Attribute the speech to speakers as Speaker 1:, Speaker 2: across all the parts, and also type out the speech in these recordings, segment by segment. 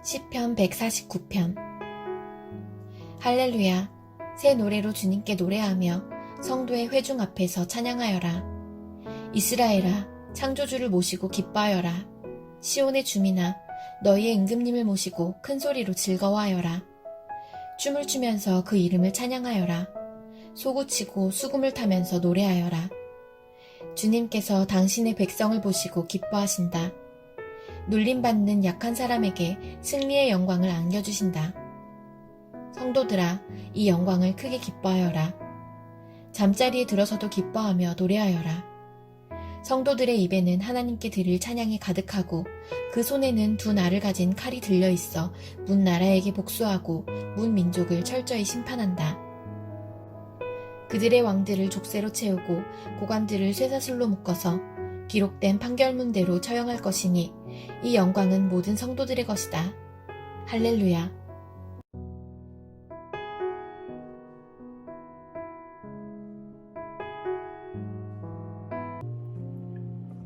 Speaker 1: 시편 149편. 할렐루야. 새 노래로 주님께 노래하며 성도의 회중 앞에서 찬양하여라. 이스라엘아, 창조주를 모시고 기뻐하여라. 시온의 주민아, 너희의 임금님을 모시고 큰 소리로 즐거워하여라. 춤을 추면서 그 이름을 찬양하여라. 소구치고 수금을 타면서 노래하여라. 주님께서 당신의 백성을 보시고 기뻐하신다. 눌림받는 약한 사람에게 승리의 영광을 안겨주신다. 성도들아, 이 영광을 크게 기뻐하여라. 잠자리에 들어서도 기뻐하며 노래하여라. 성도들의 입에는 하나님께 드릴 찬양이 가득하고 그 손에는 두 날을 가진 칼이 들려있어 문 나라에게 복수하고 문 민족을 철저히 심판한다. 그들의 왕들을 족쇄로 채우고 고관들을 쇠사슬로 묶어서 기록된 판결문대로 처형할 것이니 이 영광은 모든 성도들의 것이다. 할렐루야.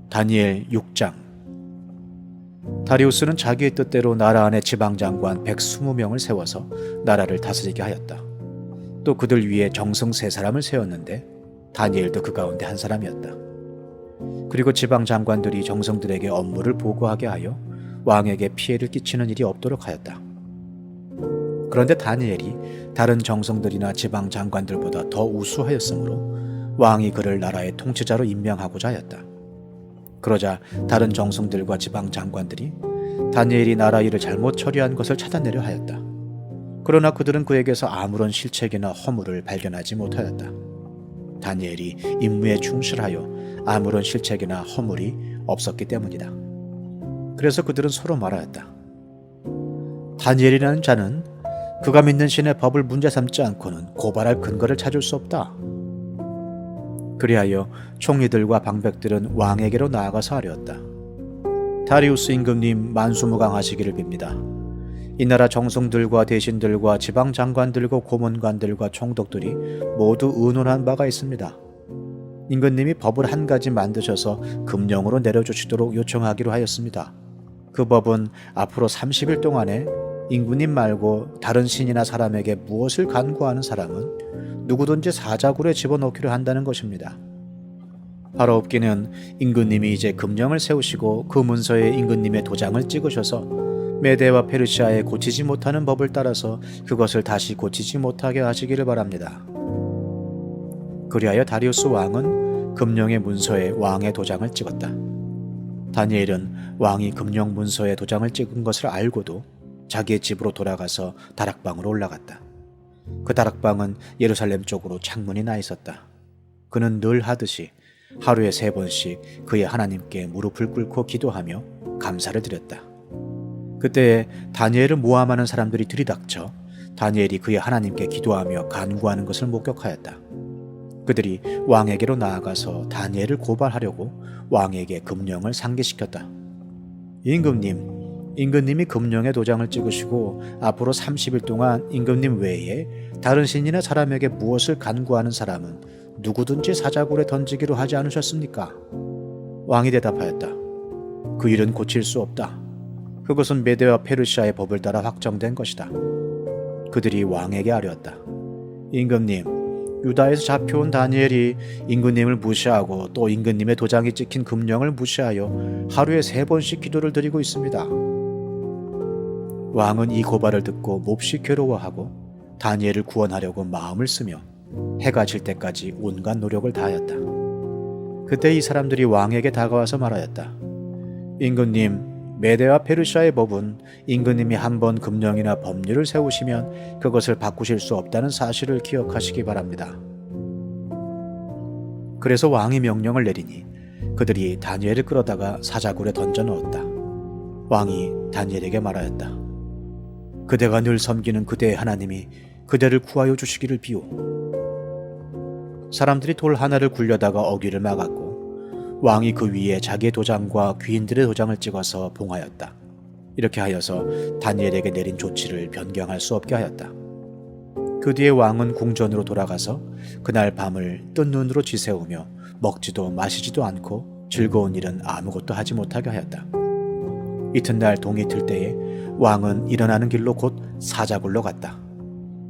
Speaker 2: 다니엘 6장. 다리우스는 자기의 뜻대로 나라 안에 지방장관 120명을 세워서 나라를 다스리게 하였다. 또 그들 위에 정승 3사람을 세웠는데 다니엘도 그 가운데 한 사람이었다. 그리고 지방장관들이 정승들에게 업무를 보고하게 하여 왕에게 피해를 끼치는 일이 없도록 하였다. 그런데 다니엘이 다른 정승들이나 지방장관들보다 더 우수하였으므로 왕이 그를 나라의 통치자로 임명하고자 하였다. 그러자 다른 정승들과 지방장관들이 다니엘이 나라 일을 잘못 처리한 것을 찾아내려 하였다. 그러나 그들은 그에게서 아무런 실책이나 허물을 발견하지 못하였다. 다니엘이 임무에 충실하여 아무런 실책이나 허물이 없었기 때문이다. 그래서 그들은 서로 말하였다. 다니엘이라는 자는 그가 믿는 신의 법을 문제 삼지 않고는 고발할 근거를 찾을 수 없다. 그리하여 총리들과 방백들은 왕에게로 나아가서 아뢰었다. 다리우스 임금님 만수무강하시기를 빕니다. 이 나라 정승들과 대신들과 지방장관들과 고문관들과 총독들이 모두 의논한 바가 있습니다. 임금님이 법을 한 가지 만드셔서 금령으로 내려주시도록 요청하기로 하였습니다. 그 법은 앞으로 30일 동안에 임금님 말고 다른 신이나 사람에게 무엇을 간구하는 사람은 누구든지 사자굴에 집어넣기로 한다는 것입니다. 바로 없기는 임금님이 이제 금령을 세우시고 그 문서에 임금님의 도장을 찍으셔서 메대와 페르시아에 고치지 못하는 법을 따라서 그것을 다시 고치지 못하게 하시기를 바랍니다. 그리하여 다리우스 왕은 금령의 문서에 왕의 도장을 찍었다. 다니엘은 왕이 금령 문서에 도장을 찍은 것을 알고도 자기의 집으로 돌아가서 다락방으로 올라갔다. 그 다락방은 예루살렘 쪽으로 창문이 나 있었다. 그는 늘 하듯이 하루에 3번씩 그의 하나님께 무릎을 꿇고 기도하며 감사를 드렸다. 그때에 다니엘을 모함하는 사람들이 들이닥쳐 다니엘이 그의 하나님께 기도하며 간구하는 것을 목격하였다. 그들이 왕에게로 나아가서 다니엘을 고발하려고 왕에게 금령을 상기시켰다. 임금님이 금령의 도장을 찍으시고 앞으로 30일 동안 임금님 외에 다른 신이나 사람에게 무엇을 간구하는 사람은 누구든지 사자굴에 던지기로 하지 않으셨습니까? 왕이 대답하였다. 그 일은 고칠 수 없다. 그것은 메대와 페르시아의 법을 따라 확정된 것이다. 그들이 왕에게 아뢰었다. 임금님, 유다에서 잡혀온 다니엘이 임금님을 무시하고 또 임금님의 도장이 찍힌 금령을 무시하여 하루에 3번씩 기도를 드리고 있습니다. 왕은 이 고발을 듣고 몹시 괴로워하고 다니엘을 구원하려고 마음을 쓰며 해가 질 때까지 온갖 노력을 다하였다. 그때 이 사람들이 왕에게 다가와서 말하였다. 임금님, 메대와 페르시아의 법은 임금님이 한번 금령이나 법률을 세우시면 그것을 바꾸실 수 없다는 사실을 기억하시기 바랍니다. 그래서 왕이 명령을 내리니 그들이 다니엘을 끌어다가 사자굴에 던져 넣었다. 왕이 다니엘에게 말하였다. 그대가 늘 섬기는 그대의 하나님이 그대를 구하여 주시기를 비오. 사람들이 돌 하나를 굴려다가 어귀를 막았고 왕이 그 위에 자기의 도장과 귀인들의 도장을 찍어서 봉하였다. 이렇게 하여서 다니엘에게 내린 조치를 변경할 수 없게 하였다. 그 뒤에 왕은 궁전으로 돌아가서 그날 밤을 뜬 눈으로 지새우며 먹지도 마시지도 않고 즐거운 일은 아무것도 하지 못하게 하였다. 이튿날 동이 틀 때에 왕은 일어나는 길로 곧 사자굴로 갔다.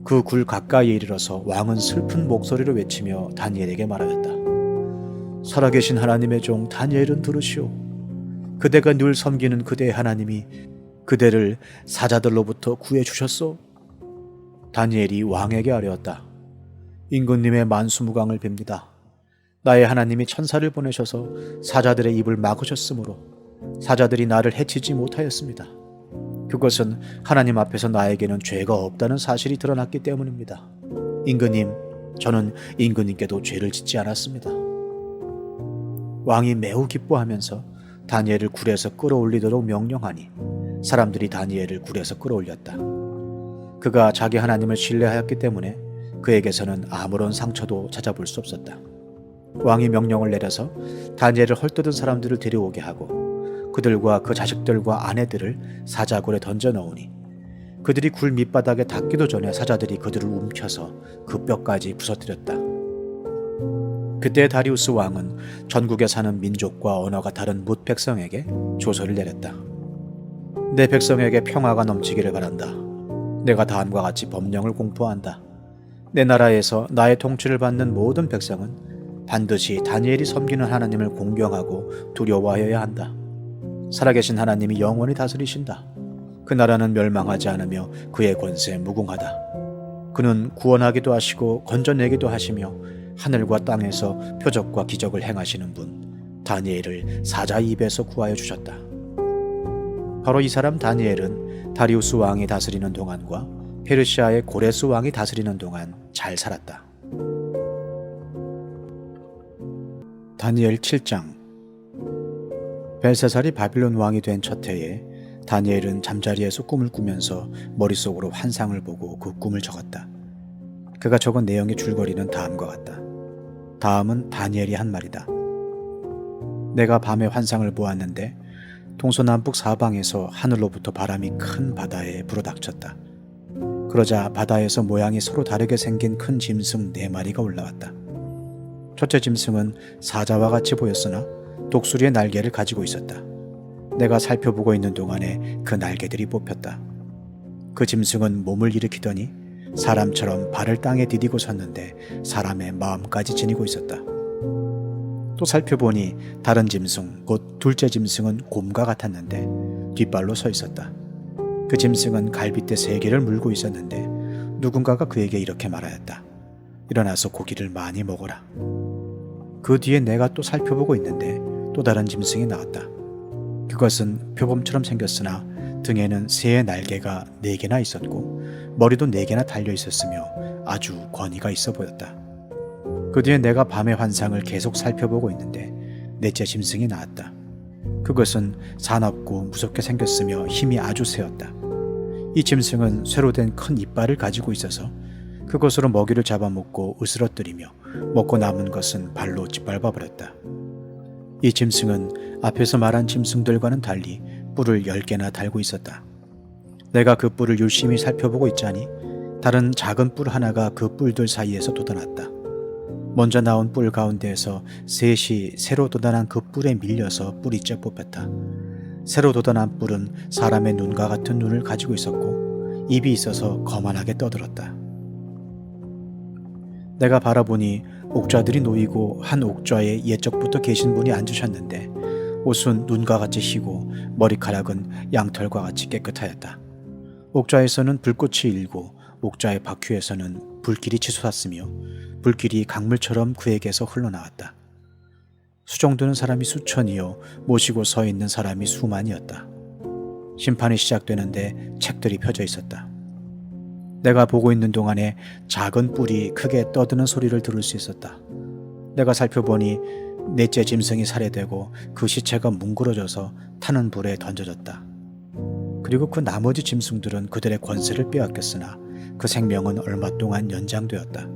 Speaker 2: 그 굴 가까이에 이르러서 왕은 슬픈 목소리로 외치며 다니엘에게 말하였다. 살아계신 하나님의 종 다니엘은 들으시오. 그대가 늘 섬기는 그대의 하나님이 그대를 사자들로부터 구해주셨소. 다니엘이 왕에게 아뢰었다. 임금님의 만수무강을 빕니다. 나의 하나님이 천사를 보내셔서 사자들의 입을 막으셨으므로 사자들이 나를 해치지 못하였습니다. 그것은 하나님 앞에서 나에게는 죄가 없다는 사실이 드러났기 때문입니다. 임금님, 저는 임금님께도 죄를 짓지 않았습니다. 왕이 매우 기뻐하면서 다니엘을 굴에서 끌어올리도록 명령하니 사람들이 다니엘을 굴에서 끌어올렸다. 그가 자기 하나님을 신뢰하였기 때문에 그에게서는 아무런 상처도 찾아볼 수 없었다. 왕이 명령을 내려서 다니엘을 헐뜯은 사람들을 데려오게 하고 그들과 그 자식들과 아내들을 사자굴에 던져 넣으니 그들이 굴 밑바닥에 닿기도 전에 사자들이 그들을 움켜서 그 뼈까지 부서뜨렸다. 그때 다리우스 왕은 전국에 사는 민족과 언어가 다른 뭇 백성에게 조서를 내렸다. 내 백성에게 평화가 넘치기를 바란다. 내가 다음과 같이 법령을 공포한다. 내 나라에서 나의 통치를 받는 모든 백성은 반드시 다니엘이 섬기는 하나님을 공경하고 두려워하여야 한다. 살아계신 하나님이 영원히 다스리신다. 그 나라는 멸망하지 않으며 그의 권세 무궁하다. 그는 구원하기도 하시고 건져내기도 하시며 하늘과 땅에서 표적과 기적을 행하시는 분 다니엘을 사자 입에서 구하여 주셨다. 바로 이 사람 다니엘은 다리우스 왕이 다스리는 동안과 페르시아의 고레스 왕이 다스리는 동안 잘 살았다. 다니엘 7장. 벨사살이 바빌론 왕이 된 첫 해에 다니엘은 잠자리에서 꿈을 꾸면서 머릿속으로 환상을 보고 그 꿈을 적었다. 그가 적은 내용의 줄거리는 다음과 같다. 다음은 다니엘이 한 말이다. 내가 밤에 환상을 보았는데 동서남북 사방에서 하늘로부터 바람이 큰 바다에 불어닥쳤다. 그러자 바다에서 모양이 서로 다르게 생긴 큰 짐승 4마리가 올라왔다. 첫째 짐승은 사자와 같이 보였으나 독수리의 날개를 가지고 있었다. 내가 살펴보고 있는 동안에 그 날개들이 뽑혔다. 그 짐승은 몸을 일으키더니 사람처럼 발을 땅에 디디고 섰는데 사람의 마음까지 지니고 있었다. 또 살펴보니 다른 짐승, 곧 둘째 짐승은 곰과 같았는데 뒷발로 서 있었다. 그 짐승은 갈빗대 3개를 물고 있었는데 누군가가 그에게 이렇게 말하였다. 일어나서 고기를 많이 먹어라. 그 뒤에 내가 또 살펴보고 있는데 또 다른 짐승이 나왔다. 그것은 표범처럼 생겼으나 등에는 새의 날개가 4개나 있었고 머리도 4개나 달려 있었으며 아주 권위가 있어 보였다. 그 뒤에 내가 밤의 환상을 계속 살펴보고 있는데 넷째 짐승이 나왔다. 그것은 사납고 무섭게 생겼으며 힘이 아주 세었다. 이 짐승은 쇠로 된 큰 이빨을 가지고 있어서 그것으로 먹이를 잡아먹고 으스러뜨리며 먹고 남은 것은 발로 짓밟아 버렸다. 이 짐승은 앞에서 말한 짐승들과는 달리 뿔을 10개나 달고 있었다. 내가 그 뿔을 유심히 살펴보고 있자니 다른 작은 뿔 하나가 그 뿔들 사이에서 돋아났다. 먼저 나온 뿔 가운데에서 셋이 새로 돋아난 그 뿔에 밀려서 뿌리째 뽑혔다. 새로 돋아난 뿔은 사람의 눈과 같은 눈을 가지고 있었고 입이 있어서 거만하게 떠들었다. 내가 바라보니 옥좌들이 놓이고 한 옥좌에 옛적부터 계신 분이 앉으셨는데 옷은 눈과 같이 희고 머리카락은 양털과 같이 깨끗하였다. 옥좌에서는 불꽃이 일고 옥좌의 바퀴에서는 불길이 치솟았으며 불길이 강물처럼 그에게서 흘러나왔다. 수종드는 사람이 수천이요 모시고 서 있는 사람이 수만이었다. 심판이 시작되는데 책들이 펴져 있었다. 내가 보고 있는 동안에 작은 뿔이 크게 떠드는 소리를 들을 수 있었다. 내가 살펴보니 넷째 짐승이 살해되고 그 시체가 뭉그러져서 타는 불에 던져졌다. 그리고 그 나머지 짐승들은 그들의 권세를 빼앗겼으나 그 생명은 얼마 동안 연장되었다.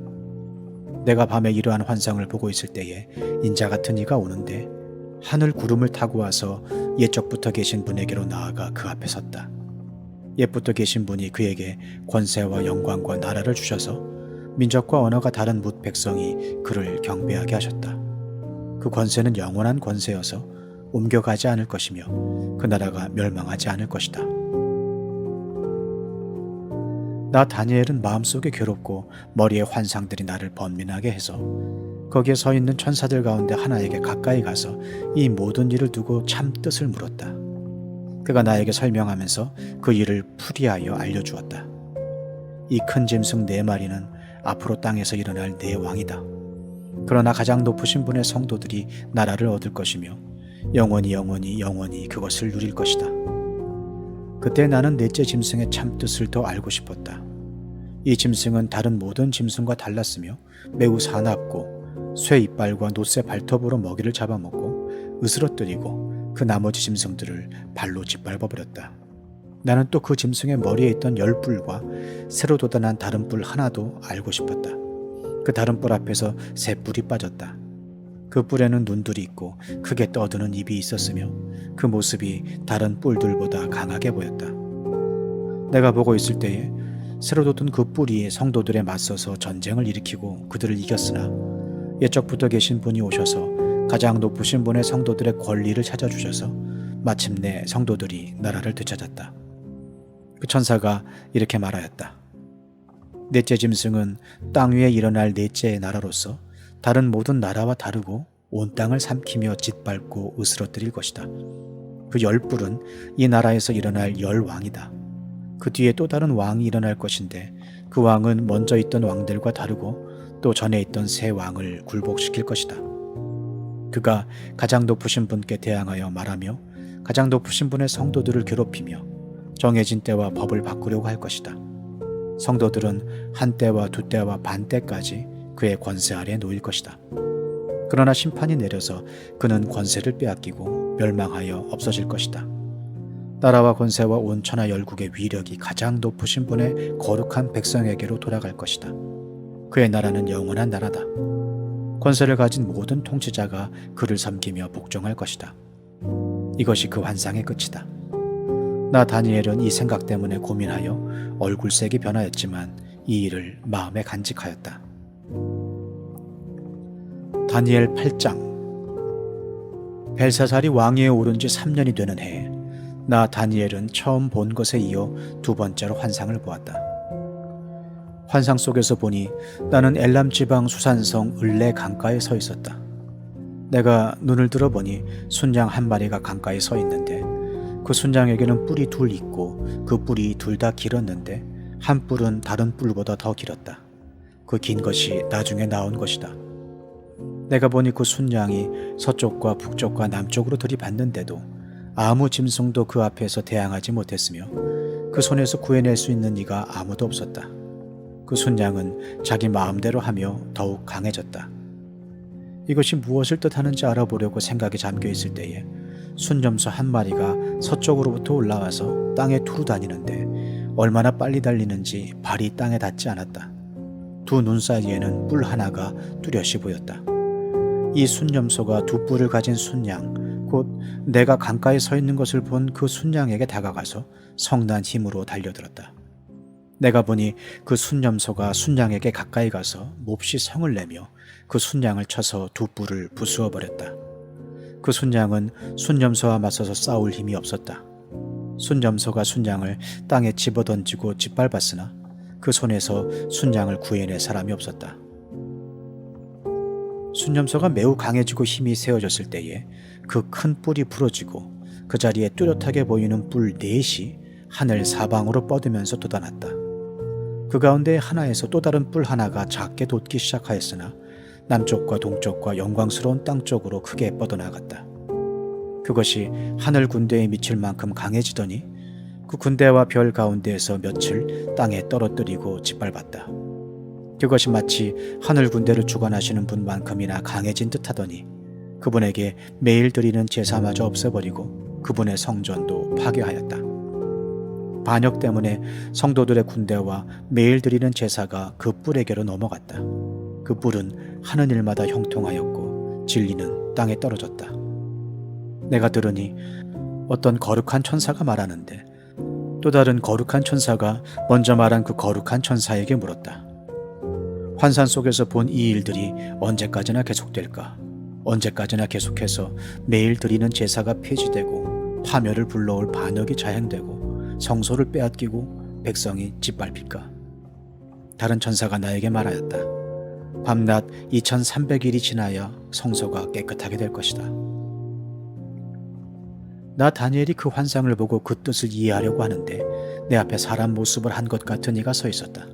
Speaker 2: 내가 밤에 이러한 환상을 보고 있을 때에 인자 같은 이가 오는데 하늘 구름을 타고 와서 옛적부터 계신 분에게로 나아가 그 앞에 섰다. 옛부터 계신 분이 그에게 권세와 영광과 나라를 주셔서 민족과 언어가 다른 뭇 백성이 그를 경배하게 하셨다. 그 권세는 영원한 권세여서 옮겨가지 않을 것이며 그 나라가 멸망하지 않을 것이다. 나 다니엘은 마음속에 괴롭고 머리에 환상들이 나를 번민하게 해서 거기에 서 있는 천사들 가운데 하나에게 가까이 가서 이 모든 일을 두고 참 뜻을 물었다. 그가 나에게 설명하면서 그 일을 풀이하여 알려주었다. 이 큰 짐승 4마리는 앞으로 땅에서 일어날 4왕이다. 그러나 가장 높으신 분의 성도들이 나라를 얻을 것이며 영원히 그것을 누릴 것이다. 그때 나는 넷째 짐승의 참뜻을 더 알고 싶었다. 이 짐승은 다른 모든 짐승과 달랐으며 매우 사납고 쇠 이빨과 노쇠 발톱으로 먹이를 잡아먹고 으스러뜨리고 그 나머지 짐승들을 발로 짓밟아버렸다. 나는 또 그 짐승의 머리에 있던 10뿔과 새로 돋아난 다른 뿔 하나도 알고 싶었다. 그 다른 뿔 앞에서 새 뿔이 빠졌다. 그 뿔에는 눈들이 있고 크게 떠드는 입이 있었으며 그 모습이 다른 뿔들보다 강하게 보였다. 내가 보고 있을 때에 새로 돋은 그 뿔이 성도들에 맞서서 전쟁을 일으키고 그들을 이겼으나 옛적부터 계신 분이 오셔서 가장 높으신 분의 성도들의 권리를 찾아주셔서 마침내 성도들이 나라를 되찾았다. 그 천사가 이렇게 말하였다. 넷째 짐승은 땅 위에 일어날 넷째의 나라로서 다른 모든 나라와 다르고 온 땅을 삼키며 짓밟고 으스러뜨릴 것이다. 그 10뿔은 이 나라에서 일어날 10왕이다. 그 뒤에 또 다른 왕이 일어날 것인데 그 왕은 먼저 있던 왕들과 다르고 또 전에 있던 새 왕을 굴복시킬 것이다. 그가 가장 높으신 분께 대항하여 말하며 가장 높으신 분의 성도들을 괴롭히며 정해진 때와 법을 바꾸려고 할 것이다. 성도들은 한 때와 두 때와 반 때까지 그의 권세 아래 놓일 것이다. 그러나 심판이 내려서 그는 권세를 빼앗기고 멸망하여 없어질 것이다. 나라와 권세와 온 천하 열국의 위력이 가장 높으신 분의 거룩한 백성에게로 돌아갈 것이다. 그의 나라는 영원한 나라다. 권세를 가진 모든 통치자가 그를 섬기며 복종할 것이다. 이것이 그 환상의 끝이다. 나 다니엘은 이 생각 때문에 고민하여 얼굴색이 변하였지만 이 일을 마음에 간직하였다. 다니엘 8장. 벨사살이 왕위에 오른 지 3년이 되는 해에 나 다니엘은 처음 본 것에 이어 두 번째로 환상을 보았다. 환상 속에서 보니 나는 엘람 지방 수산성 을레 강가에 서 있었다. 내가 눈을 들어보니 순양 한 마리가 강가에 서 있는데 그 순양에게는 뿔이 둘 있고 그 뿔이 둘 다 길었는데 한 뿔은 다른 뿔보다 더 길었다. 그 긴 것이 나중에 나온 것이다. 내가 보니 그 순양이 서쪽과 북쪽과 남쪽으로 들이받는데도 아무 짐승도 그 앞에서 대항하지 못했으며 그 손에서 구해낼 수 있는 이가 아무도 없었다. 그 순양은 자기 마음대로 하며 더욱 강해졌다. 이것이 무엇을 뜻하는지 알아보려고 생각에 잠겨 있을 때에 순점소 한 마리가 서쪽으로부터 올라와서 땅에 두루 다니는데 얼마나 빨리 달리는지 발이 땅에 닿지 않았다. 두 눈 사이에는 뿔 하나가 뚜렷이 보였다. 이 순념소가 두 뿔을 가진 순양, 곧 내가 강가에 서 있는 것을 본 그 순양에게 다가가서 성난 힘으로 달려들었다. 내가 보니 그 순념소가 순양에게 가까이 가서 몹시 성을 내며 그 순양을 쳐서 두 뿔을 부수어 버렸다. 그 순양은 순념소와 맞서서 싸울 힘이 없었다. 순념소가 순양을 땅에 집어던지고 짓밟았으나 그 손에서 순양을 구해낼 사람이 없었다. 순념소가 매우 강해지고 힘이 세워졌을 때에 그 큰 뿔이 부러지고 그 자리에 뚜렷하게 보이는 뿔 넷이 하늘 사방으로 뻗으면서 돋아났다. 그 가운데 하나에서 또 다른 뿔 하나가 작게 돋기 시작하였으나 남쪽과 동쪽과 영광스러운 땅 쪽으로 크게 뻗어나갔다. 그것이 하늘 군대에 미칠 만큼 강해지더니 그 군대와 별 가운데에서 며칠 땅에 떨어뜨리고 짓밟았다. 그것이 마치 하늘 군대를 주관하시는 분만큼이나 강해진 듯하더니 그분에게 매일 드리는 제사마저 없애버리고 그분의 성전도 파괴하였다. 반역 때문에 성도들의 군대와 매일 드리는 제사가 그 뿔에게로 넘어갔다. 그 뿔은 하는 일마다 형통하였고 진리는 땅에 떨어졌다. 내가 들으니 어떤 거룩한 천사가 말하는데 또 다른 거룩한 천사가 먼저 말한 그 거룩한 천사에게 물었다. 환상 속에서 본 이 일들이 언제까지나 계속될까? 언제까지나 계속해서 매일 드리는 제사가 폐지되고 파멸을 불러올 반역이 자행되고 성소를 빼앗기고 백성이 짓밟힐까? 다른 천사가 나에게 말하였다. 밤낮 2300일이 지나야 성소가 깨끗하게 될 것이다. 나 다니엘이 그 환상을 보고 그 뜻을 이해하려고 하는데 내 앞에 사람 모습을 한 것 같은 이가 서 있었다.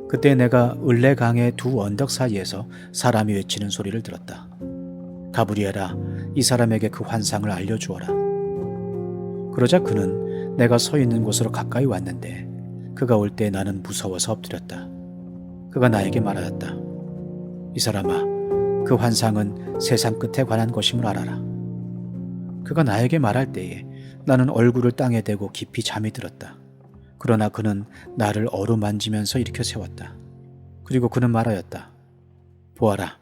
Speaker 2: 그때 내가 을레강의 두 언덕 사이에서 사람이 외치는 소리를 들었다. 가브리엘아, 이 사람에게 그 환상을 알려주어라. 그러자 그는 내가 서 있는 곳으로 가까이 왔는데 그가 올 때 나는 무서워서 엎드렸다. 그가 나에게 말하였다. 이 사람아, 그 환상은 세상 끝에 관한 것임을 알아라. 그가 나에게 말할 때에 나는 얼굴을 땅에 대고 깊이 잠이 들었다. 그러나 그는 나를 어루만지면서 일으켜 세웠다. 그리고 그는 말하였다. 보아라,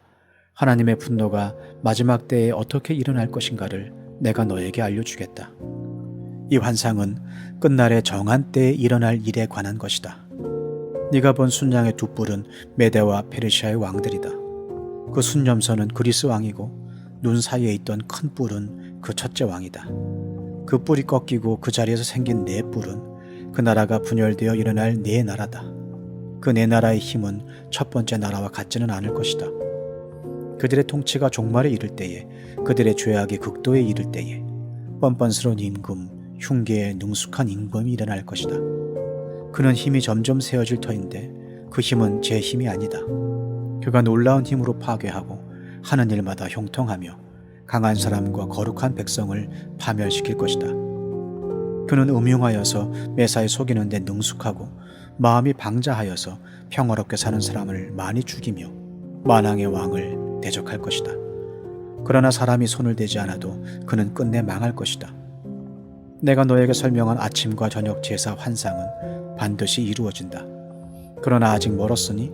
Speaker 2: 하나님의 분노가 마지막 때에 어떻게 일어날 것인가를 내가 너에게 알려주겠다. 이 환상은 끝날에 정한 때에 일어날 일에 관한 것이다. 네가 본 순양의 두 뿔은 메대와 페르시아의 왕들이다. 그 순념선은 그리스 왕이고 눈 사이에 있던 큰 뿔은 그 첫째 왕이다. 그 뿔이 꺾이고 그 자리에서 생긴 네 뿔은 그 나라가 분열되어 일어날 네 나라다. 그 네 나라의 힘은 첫 번째 나라와 같지는 않을 것이다. 그들의 통치가 종말에 이를 때에, 그들의 죄악이 극도에 이를 때에 뻔뻔스러운 임금, 흉계에 능숙한 임금이 일어날 것이다. 그는 힘이 점점 세어질 터인데 그 힘은 제 힘이 아니다. 그가 놀라운 힘으로 파괴하고 하는 일마다 형통하며 강한 사람과 거룩한 백성을 파멸시킬 것이다. 그는 음흉하여서 매사에 속이는 데 능숙하고 마음이 방자하여서 평화롭게 사는 사람을 많이 죽이며 만왕의 왕을 대적할 것이다. 그러나 사람이 손을 대지 않아도 그는 끝내 망할 것이다. 내가 너에게 설명한 아침과 저녁 제사 환상은 반드시 이루어진다. 그러나 아직 멀었으니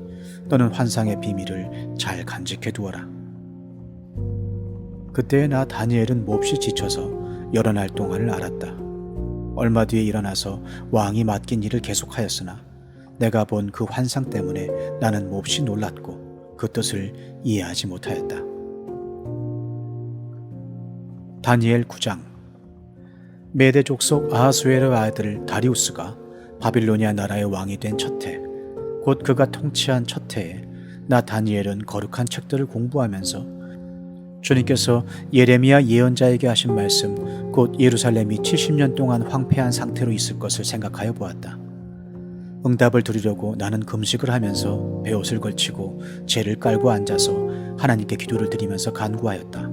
Speaker 2: 너는 환상의 비밀을 잘 간직해 두어라. 그때 나 다니엘은 몹시 지쳐서 여러 날 동안을 앓았다. 얼마 뒤에 일어나서 왕이 맡긴 일을 계속하였으나 내가 본 그 환상 때문에 나는 몹시 놀랐고 그 뜻을 이해하지 못하였다. 다니엘 9장. 메대 족속 아하수에르 아들 다리우스가 바빌로니아 나라의 왕이 된 첫 해, 곧 그가 통치한 첫 해에 나 다니엘은 거룩한 책들을 공부하면서 주님께서 예레미야 예언자에게 하신 말씀, 곧 예루살렘이 70년 동안 황폐한 상태로 있을 것을 생각하여 보았다. 응답을 드리려고 나는 금식을 하면서 베옷을 걸치고 재를 깔고 앉아서 하나님께 기도를 드리면서 간구하였다.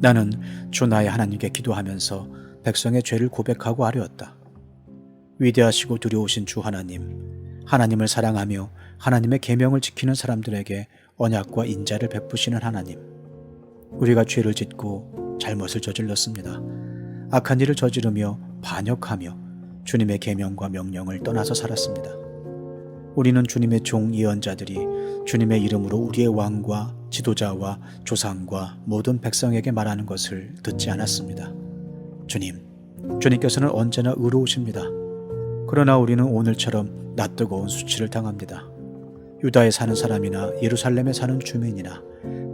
Speaker 2: 나는 주 나의 하나님께 기도하면서 백성의 죄를 고백하고 아뢰었다. 위대하시고 두려우신 주 하나님, 하나님을 사랑하며 하나님의 계명을 지키는 사람들에게 언약과 인자를 베푸시는 하나님, 우리가 죄를 짓고 잘못을 저질렀습니다. 악한 일을 저지르며 반역하며 주님의 계명과 명령을 떠나서 살았습니다. 우리는 주님의 종 예언자들이 주님의 이름으로 우리의 왕과 지도자와 조상과 모든 백성에게 말하는 것을 듣지 않았습니다. 주님께서는 언제나 의로우십니다. 그러나 우리는 오늘처럼 낯뜨거운 수치를 당합니다. 유다에 사는 사람이나 예루살렘에 사는 주민이나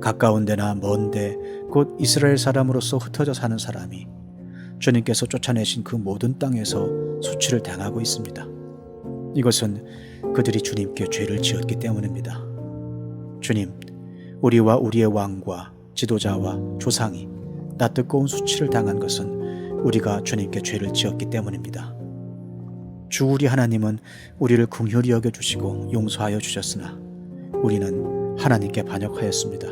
Speaker 2: 가까운 데나 먼 데 곧 이스라엘 사람으로서 흩어져 사는 사람이 주님께서 쫓아내신 그 모든 땅에서 수치를 당하고 있습니다. 이것은 그들이 주님께 죄를 지었기 때문입니다. 주님, 우리와 우리의 왕과 지도자와 조상이 낯뜨거운 수치를 당한 것은 우리가 주님께 죄를 지었기 때문입니다. 주 우리 하나님은 우리를 긍휼히 여겨주시고 용서하여 주셨으나 우리는 하나님께 반역하였습니다.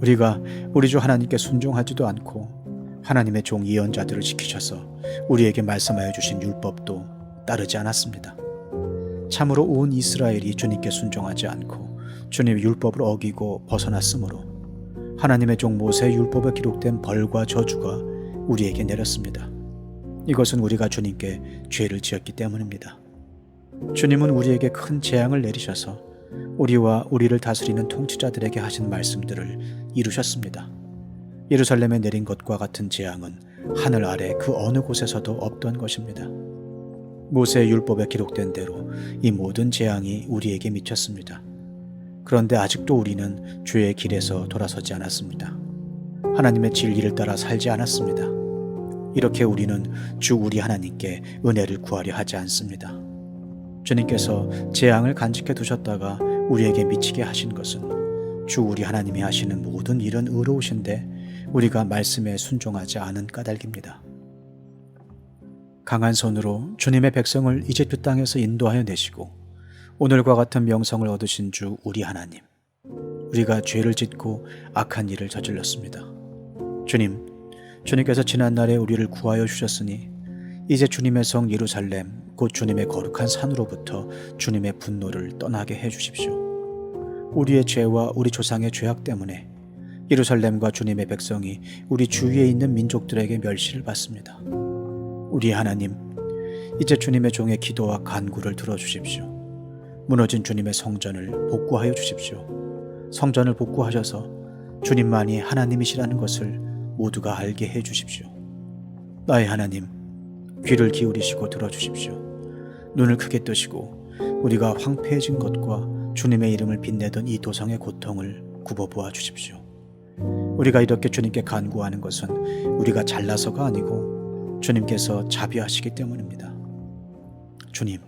Speaker 2: 우리가 우리 주 하나님께 순종하지도 않고 하나님의 종 예언자들을 지키셔서 우리에게 말씀하여 주신 율법도 따르지 않았습니다. 참으로 온 이스라엘이 주님께 순종하지 않고 주님의 율법을 어기고 벗어났으므로 하나님의 종 모세의 율법에 기록된 벌과 저주가 우리에게 내렸습니다. 이것은 우리가 주님께 죄를 지었기 때문입니다. 주님은 우리에게 큰 재앙을 내리셔서 우리와 우리를 다스리는 통치자들에게 하신 말씀들을 이루셨습니다. 예루살렘에 내린 것과 같은 재앙은 하늘 아래 그 어느 곳에서도 없던 것입니다. 모세의 율법에 기록된 대로 이 모든 재앙이 우리에게 미쳤습니다. 그런데 아직도 우리는 주의 길에서 돌아서지 않았습니다. 하나님의 진리를 따라 살지 않았습니다. 이렇게 우리는 주 우리 하나님께 은혜를 구하려 하지 않습니다. 주님께서 재앙을 간직해 두셨다가 우리에게 미치게 하신 것은 주 우리 하나님이 하시는 모든 일은 의로우신데 우리가 말씀에 순종하지 않은 까닭입니다. 강한 손으로 주님의 백성을 이집트 땅에서 인도하여 내시고 오늘과 같은 명성을 얻으신 주 우리 하나님, 우리가 죄를 짓고 악한 일을 저질렀습니다. 주님께서 지난날에 우리를 구하여 주셨으니 이제 주님의 성 예루살렘 곧 주님의 거룩한 산으로부터 주님의 분노를 떠나게 해 주십시오. 우리의 죄와 우리 조상의 죄악 때문에 예루살렘과 주님의 백성이 우리 주위에 있는 민족들에게 멸시를 받습니다. 우리 하나님, 이제 주님의 종의 기도와 간구를 들어주십시오. 무너진 주님의 성전을 복구하여 주십시오. 성전을 복구하셔서 주님만이 하나님이시라는 것을 모두가 알게 해 주십시오. 나의 하나님, 귀를 기울이시고 들어주십시오. 눈을 크게 뜨시고 우리가 황폐해진 것과 주님의 이름을 빛내던 이 도성의 고통을 굽어보아 주십시오. 우리가 이렇게 주님께 간구하는 것은 우리가 잘나서가 아니고 주님께서 자비하시기 때문입니다. 주님,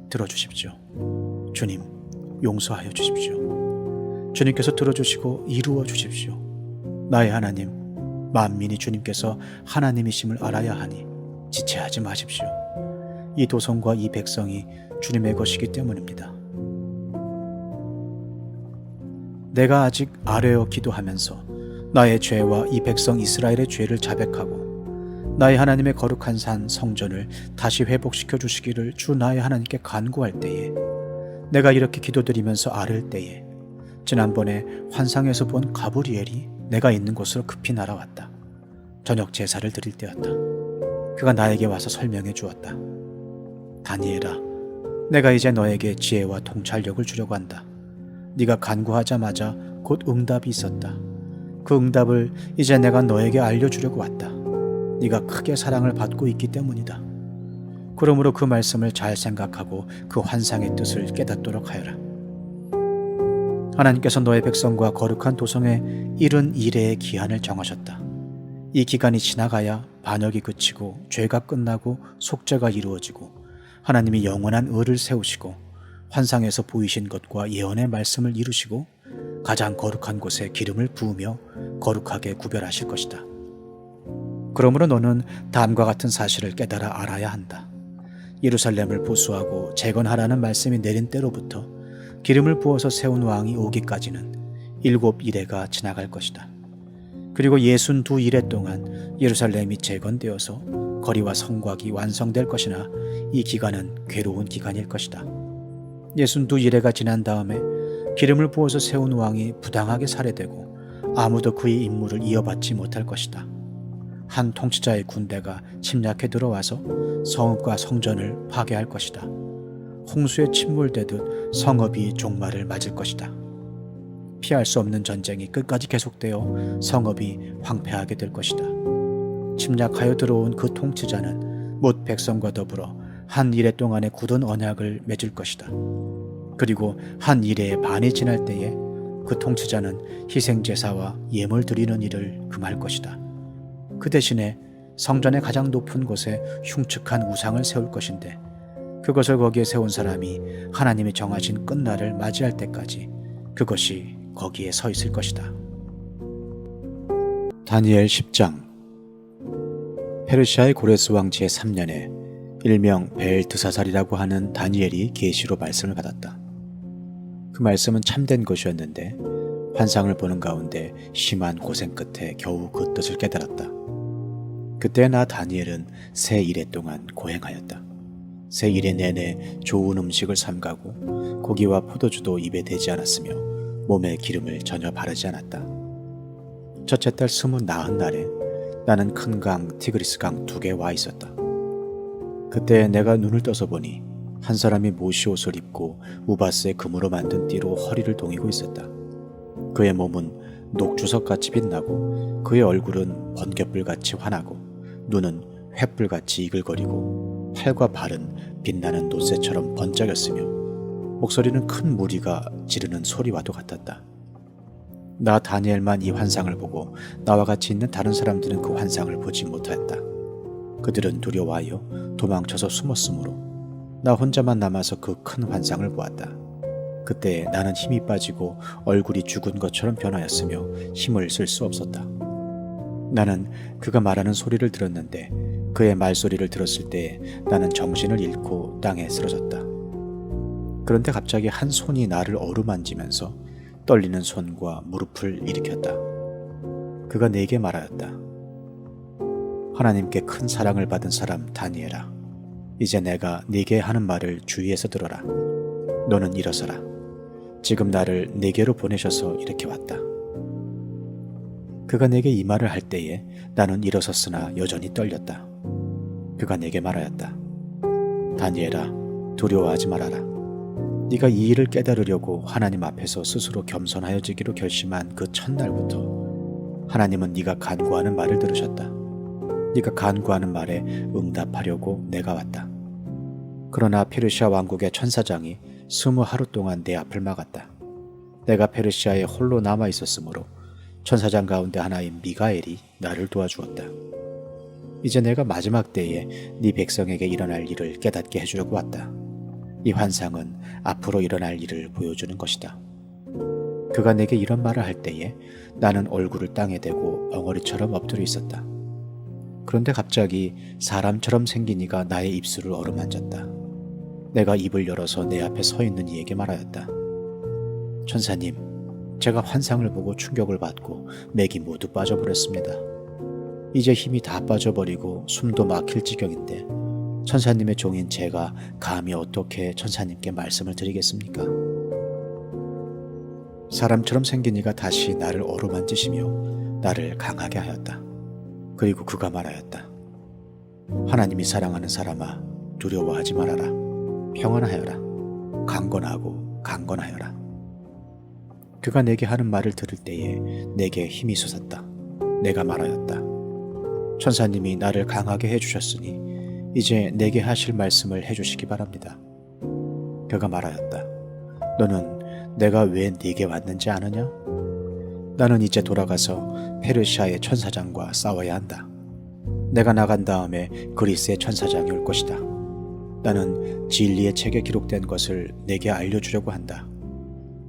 Speaker 2: 들어주십시오. 주님, 용서하여 주십시오. 주님께서 들어주시고 이루어 주십시오. 나의 하나님, 만민이 주님께서 하나님이심을 알아야 하니 지체하지 마십시오. 이 도성과 이 백성이 주님의 것이기 때문입니다. 내가 아직 아뢰어 기도하면서 나의 죄와 이 백성 이스라엘의 죄를 자백하고 나의 하나님의 거룩한 산 성전을 다시 회복시켜 주시기를 주 나의 하나님께 간구할 때에, 내가 이렇게 기도드리면서 아뢰을 때에 지난번에 환상에서 본 가브리엘이 내가 있는 곳으로 급히 날아왔다. 저녁 제사를 드릴 때였다. 그가 나에게 와서 설명해 주었다. 다니엘아, 내가 이제 너에게 지혜와 통찰력을 주려고 한다. 네가 간구하자마자 곧 응답이 있었다. 그 응답을 이제 내가 너에게 알려주려고 왔다. 네가 크게 사랑을 받고 있기 때문이다. 그러므로 그 말씀을 잘 생각하고 그 환상의 뜻을 깨닫도록 하여라. 하나님께서 너의 백성과 거룩한 도성에 71회의 기한을 정하셨다. 이 기간이 지나가야 반역이 그치고 죄가 끝나고 속죄가 이루어지고 하나님이 영원한 의를 세우시고 환상에서 보이신 것과 예언의 말씀을 이루시고 가장 거룩한 곳에 기름을 부으며 거룩하게 구별하실 것이다. 그러므로 너는 다음과 같은 사실을 깨달아 알아야 한다. 예루살렘을 보수하고 재건하라는 말씀이 내린 때로부터 기름을 부어서 세운 왕이 오기까지는 7일회가 지나갈 것이다. 그리고 62일회 동안 예루살렘이 재건되어서 거리와 성곽이 완성될 것이나 이 기간은 괴로운 기간일 것이다. 62일회가 지난 다음에 기름을 부어서 세운 왕이 부당하게 살해되고 아무도 그의 임무를 이어받지 못할 것이다. 한 통치자의 군대가 침략해 들어와서 성읍과 성전을 파괴할 것이다. 홍수에 침몰되듯 성읍이 종말을 맞을 것이다. 피할 수 없는 전쟁이 끝까지 계속되어 성읍이 황폐하게 될 것이다. 침략하여 들어온 그 통치자는 못 백성과 더불어 한 일회 동안의 굳은 언약을 맺을 것이다. 그리고 한 일회의 반이 지날 때에 그 통치자는 희생제사와 예물 드리는 일을 금할 것이다. 그 대신에 성전의 가장 높은 곳에 흉측한 우상을 세울 것인데 그것을 거기에 세운 사람이 하나님이 정하신 끝날을 맞이할 때까지 그것이 거기에 서 있을 것이다. 다니엘 10장. 페르시아의 고레스 왕 제3년에 일명 벨드사살이라고 하는 다니엘이 계시로 말씀을 받았다. 그 말씀은 참된 것이었는데 환상을 보는 가운데 심한 고생 끝에 겨우 그 뜻을 깨달았다. 그때 나 다니엘은 새 일회 동안 고행하였다. 새 일회 내내 좋은 음식을 삼가고 고기와 포도주도 입에 대지 않았으며 몸에 기름을 전혀 바르지 않았다. 첫째 달 29날에 나는 큰 강 티그리스 강 2개 와 있었다. 그때 내가 눈을 떠서 보니 한 사람이 모시 옷을 입고 우바스의 금으로 만든 띠로 허리를 동이고 있었다. 그의 몸은 녹주석같이 빛나고 그의 얼굴은 번갯불같이 환하고 눈은 횃불같이 이글거리고 팔과 발은 빛나는 놋새처럼 번쩍였으며 목소리는 큰 무리가 지르는 소리와도 같았다. 나 다니엘만 이 환상을 보고 나와 같이 있는 다른 사람들은 그 환상을 보지 못했다. 그들은 두려워하여 도망쳐서 숨었으므로 나 혼자만 남아서 그 큰 환상을 보았다. 그때 나는 힘이 빠지고 얼굴이 죽은 것처럼 변하였으며 힘을 쓸 수 없었다. 나는 그가 말하는 소리를 들었는데 그의 말소리를 들었을 때 나는 정신을 잃고 땅에 쓰러졌다. 그런데 갑자기 한 손이 나를 어루만지면서 떨리는 손과 무릎을 일으켰다. 그가 내게 말하였다. 하나님께 큰 사랑을 받은 사람 다니엘아, 이제 내가 네게 하는 말을 주의해서 들어라. 너는 일어서라. 지금 나를 네게로 보내셔서 이렇게 왔다. 그가 내게 이 말을 할 때에 나는 일어섰으나 여전히 떨렸다. 그가 내게 말하였다. 다니엘아, 두려워하지 말아라. 네가 이 일을 깨달으려고 하나님 앞에서 스스로 겸손하여지기로 결심한 그 첫날부터 하나님은 네가 간구하는 말을 들으셨다. 네가 간구하는 말에 응답하려고 내가 왔다. 그러나 페르시아 왕국의 천사장이 20하루 동안 내 앞을 막았다. 내가 페르시아에 홀로 남아 있었으므로 천사장 가운데 하나인 미가엘이 나를 도와주었다. 이제 내가 마지막 때에 네 백성에게 일어날 일을 깨닫게 해주려고 왔다. 이 환상은 앞으로 일어날 일을 보여주는 것이다. 그가 내게 이런 말을 할 때에 나는 얼굴을 땅에 대고 엉어리처럼 엎드려 있었다. 그런데 갑자기 사람처럼 생긴 이가 나의 입술을 어루만졌다. 내가 입을 열어서 내 앞에 서 있는 이에게 말하였다. 천사님, 제가 환상을 보고 충격을 받고 맥이 모두 빠져버렸습니다. 이제 힘이 다 빠져버리고 숨도 막힐 지경인데 천사님의 종인 제가 감히 어떻게 천사님께 말씀을 드리겠습니까? 사람처럼 생긴 이가 다시 나를 어루만지시며 나를 강하게 하였다. 그리고 그가 말하였다. 하나님이 사랑하는 사람아, 두려워하지 말아라. 평안하여라. 강건하고 강건하여라. 그가 내게 하는 말을 들을 때에 내게 힘이 솟았다. 내가 말하였다. 천사님이 나를 강하게 해주셨으니 이제 내게 하실 말씀을 해주시기 바랍니다. 그가 말하였다. 너는 내가 왜 네게 왔는지 아느냐? 나는 이제 돌아가서 페르시아의 천사장과 싸워야 한다. 내가 나간 다음에 그리스의 천사장이 올 것이다. 나는 진리의 책에 기록된 것을 내게 알려주려고 한다.